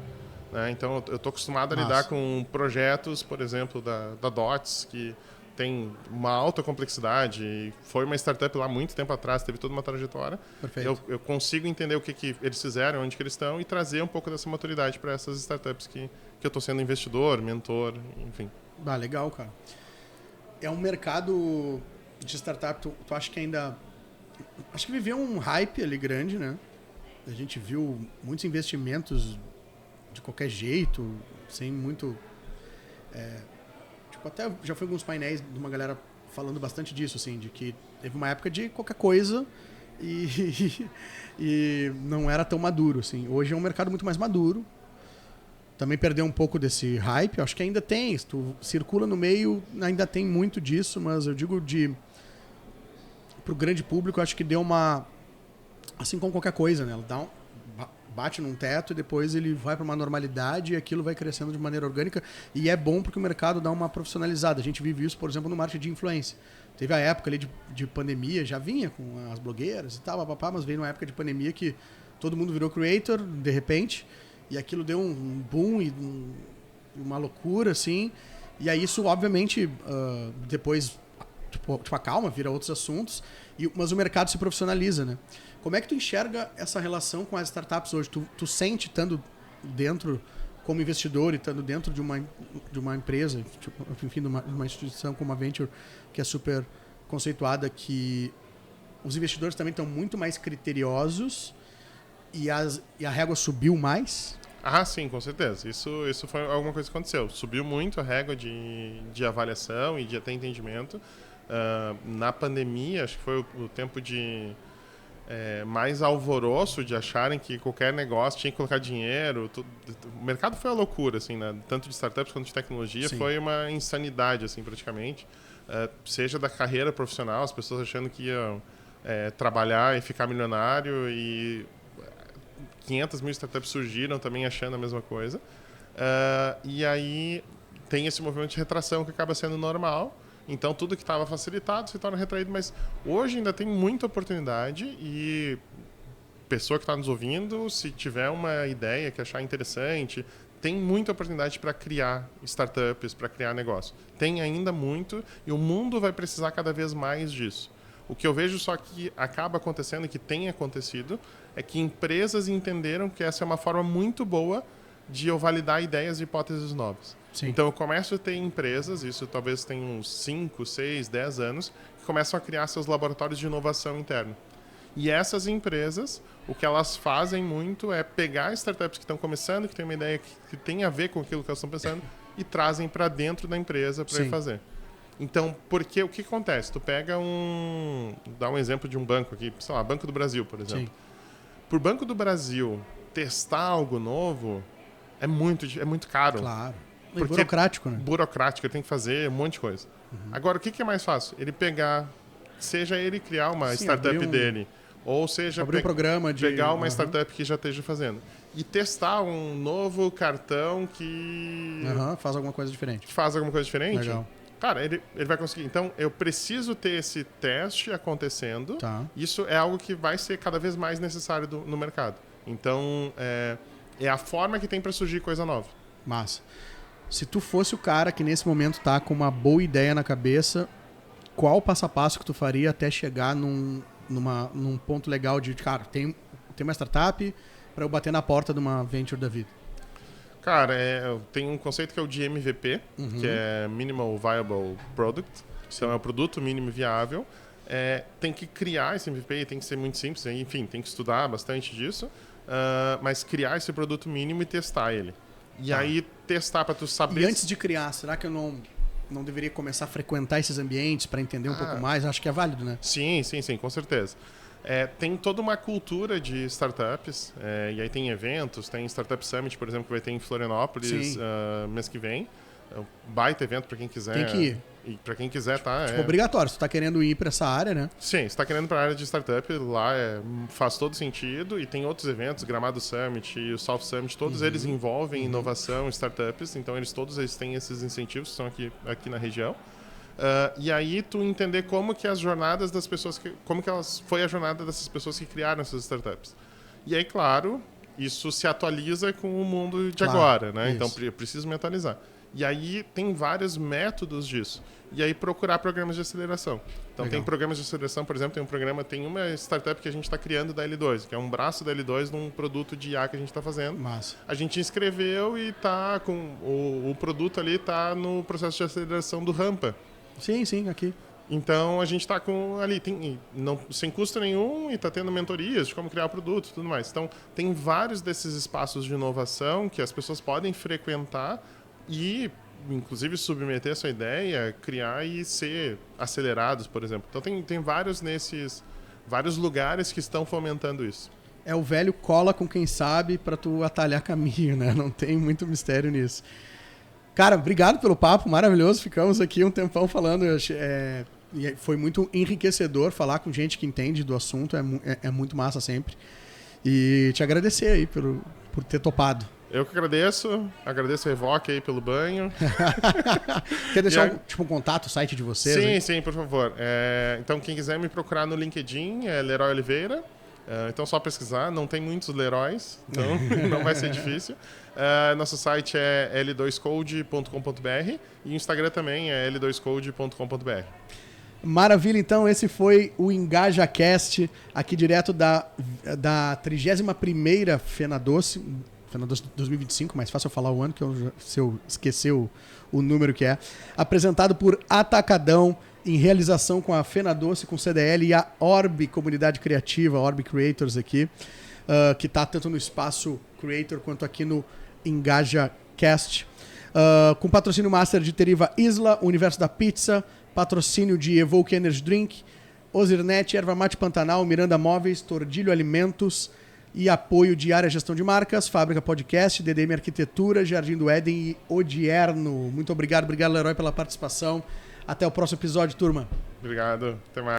Então, eu estou acostumado a lidar com projetos, por exemplo, da DOTS, que tem uma alta complexidade. Foi uma startup lá muito tempo atrás, teve toda uma trajetória. Perfeito. Eu consigo entender o que eles fizeram, onde que eles estão, e trazer um pouco dessa maturidade para essas startups que eu estou sendo investidor, mentor, enfim. Legal, cara. É um mercado de startup, tu acha que ainda... Acho que viveu um hype ali grande, né? A gente viu muitos investimentos de qualquer jeito, sem muito... até já foi alguns painéis de uma galera falando bastante disso, assim, de que teve uma época de qualquer coisa e não era tão maduro, assim. Hoje é um mercado muito mais maduro. Também perdeu um pouco desse hype. Acho que ainda tem. Se tu circula no meio, ainda tem muito disso, mas eu digo pro grande público, acho que deu uma... Assim como qualquer coisa, né? Ela bate num teto e depois ele vai para uma normalidade e aquilo vai crescendo de maneira orgânica. E é bom porque o mercado dá uma profissionalizada. A gente vive isso, por exemplo, no marketing de influência. Teve a época ali de pandemia, já vinha com as blogueiras e tal, papapá, mas veio uma época de pandemia que todo mundo virou creator, de repente, e aquilo deu um boom e uma loucura, assim. E aí isso, obviamente, depois tipo, acalma, vira outros assuntos, mas o mercado se profissionaliza, né? Como é que tu enxerga essa relação com as startups hoje? Tu sente, estando dentro como investidor e estando dentro de uma empresa, tipo, enfim, de uma instituição como a Venture, que é super conceituada, que os investidores também estão muito mais criteriosos e a régua subiu mais? Ah, sim, com certeza. Isso foi alguma coisa que aconteceu. Subiu muito a régua de avaliação e de até entendimento. Na pandemia, acho que foi o tempo de mais alvoroço de acharem que qualquer negócio tinha que colocar dinheiro. O mercado foi uma loucura, assim, né? Tanto de startups quanto de tecnologia. Sim. Foi uma insanidade, assim, praticamente. Seja da carreira profissional, as pessoas achando que iam trabalhar e ficar milionário, e 500 mil startups surgiram também achando a mesma coisa. E aí tem esse movimento de retração que acaba sendo normal. Então, tudo que estava facilitado se torna retraído, mas hoje ainda tem muita oportunidade e pessoa que está nos ouvindo, se tiver uma ideia que achar interessante, tem muita oportunidade para criar startups, para criar negócio. Tem ainda muito e o mundo vai precisar cada vez mais disso. O que eu vejo só que acaba acontecendo e que tem acontecido é que empresas entenderam que essa é uma forma muito boa de eu validar ideias e hipóteses novas. Sim. Então, eu começo a ter empresas, isso talvez tenha uns 5, 6, 10 anos, que começam a criar seus laboratórios de inovação interna. E essas empresas, o que elas fazem muito é pegar startups que estão começando, que tem uma ideia que tem a ver com aquilo que elas estão pensando, e trazem para dentro da empresa para ir fazer. Então, porque o que acontece? Tu pega dá um exemplo de um banco aqui, sei lá, Banco do Brasil, por exemplo. Sim. Por Banco do Brasil testar algo novo é muito caro. Claro. É burocrático, né? Burocrático, ele tem que fazer um monte de coisa. Uhum. Agora, o que é mais fácil? Ele pegar, seja ele criar uma startup dele, ou seja, abrir um programa pegar uma startup que já esteja fazendo. E testar um novo cartão que... faz alguma coisa diferente. Legal. Cara, ele vai conseguir. Então, eu preciso ter esse teste acontecendo. Tá. Isso é algo que vai ser cada vez mais necessário no mercado. Então, é a forma que tem para surgir coisa nova. Massa. Se tu fosse o cara que nesse momento tá com uma boa ideia na cabeça, qual o passo a passo que tu faria até chegar num ponto legal de, cara, tem uma startup para eu bater na porta de uma venture da vida? Cara, tem um conceito que é o de MVP, que é Minimal Viable Product. Então, é o produto mínimo viável. Tem que criar esse MVP, tem que ser muito simples, enfim, tem que estudar bastante disso, mas criar esse produto mínimo e testar ele. E aí, testar para tu saber... E antes de criar, será que eu não deveria começar a frequentar esses ambientes para entender um pouco mais? Acho que é válido, né? Sim, com certeza. Tem toda uma cultura de startups, e aí tem eventos, tem Startup Summit, por exemplo, que vai ter em Florianópolis mês que vem. É um baita evento para quem quiser. Tem que ir. E para quem quiser, tá? Obrigatório. Se tu tá querendo ir para essa área, né? Sim, se tá querendo para a área de startup, lá faz todo sentido. E tem outros eventos, Gramado Summit e o South Summit, todos eles envolvem inovação, startups. Então, todos eles têm esses incentivos que estão aqui na região. E aí tu entender como que as jornadas das pessoas... foi a jornada dessas pessoas que criaram essas startups. E aí, claro, isso se atualiza com o mundo de agora, né? Isso. Então, eu preciso me atualizar. E aí tem vários métodos disso. E aí procurar programas de aceleração. Então, tem programas de aceleração, por exemplo, tem uma startup que a gente está criando da L2, que é um braço da L2 num produto de IA que a gente está fazendo. Massa. A gente inscreveu e tá com o produto ali está no processo de aceleração do Rampa. Sim, aqui. Então, a gente está ali, sem custo nenhum, e está tendo mentorias de como criar o produto e tudo mais. Então, tem vários desses espaços de inovação que as pessoas podem frequentar e, inclusive, submeter a sua ideia, criar e ser acelerados, por exemplo. Então, tem vários lugares que estão fomentando isso. É o velho cola com quem sabe para tu atalhar caminho, né? Não tem muito mistério nisso. Cara, obrigado pelo papo, maravilhoso. Ficamos aqui um tempão falando. Foi muito enriquecedor falar com gente que entende do assunto. É muito massa sempre. E te agradecer aí por ter topado. Eu que agradeço a Evoque aí pelo banho. Quer deixar um contato, o site de vocês? Sim, por favor. Então, quem quiser me procurar no LinkedIn é Leroy Oliveira. Então, só pesquisar. Não tem muitos Leroys, então não vai ser difícil. Nosso site é l2code.com.br e o Instagram também é l2code.com.br. Maravilha, então esse foi o EngajaCast, aqui direto da 31ª FenaDoce 2025, mais fácil eu falar o ano, se eu esquecer o número que é. Apresentado por Atacadão, em realização com a FenaDoce, com CDL e a Orb Comunidade Criativa, Orb Creators aqui, que está tanto no Espaço Creator quanto aqui no EngajaCast. Com patrocínio master de Teriva Isla, Universo da Pizza, patrocínio de Evoke Energy Drink, Ozirnet, Erva Mate Pantanal, Miranda Móveis, Tordilho Alimentos e apoio de Área Gestão de Marcas, Fábrica Podcast, DDM Arquitetura, Jardim do Éden e Odierno. Muito obrigado, Leroy, pela participação. Até o próximo episódio, turma. Obrigado, até mais.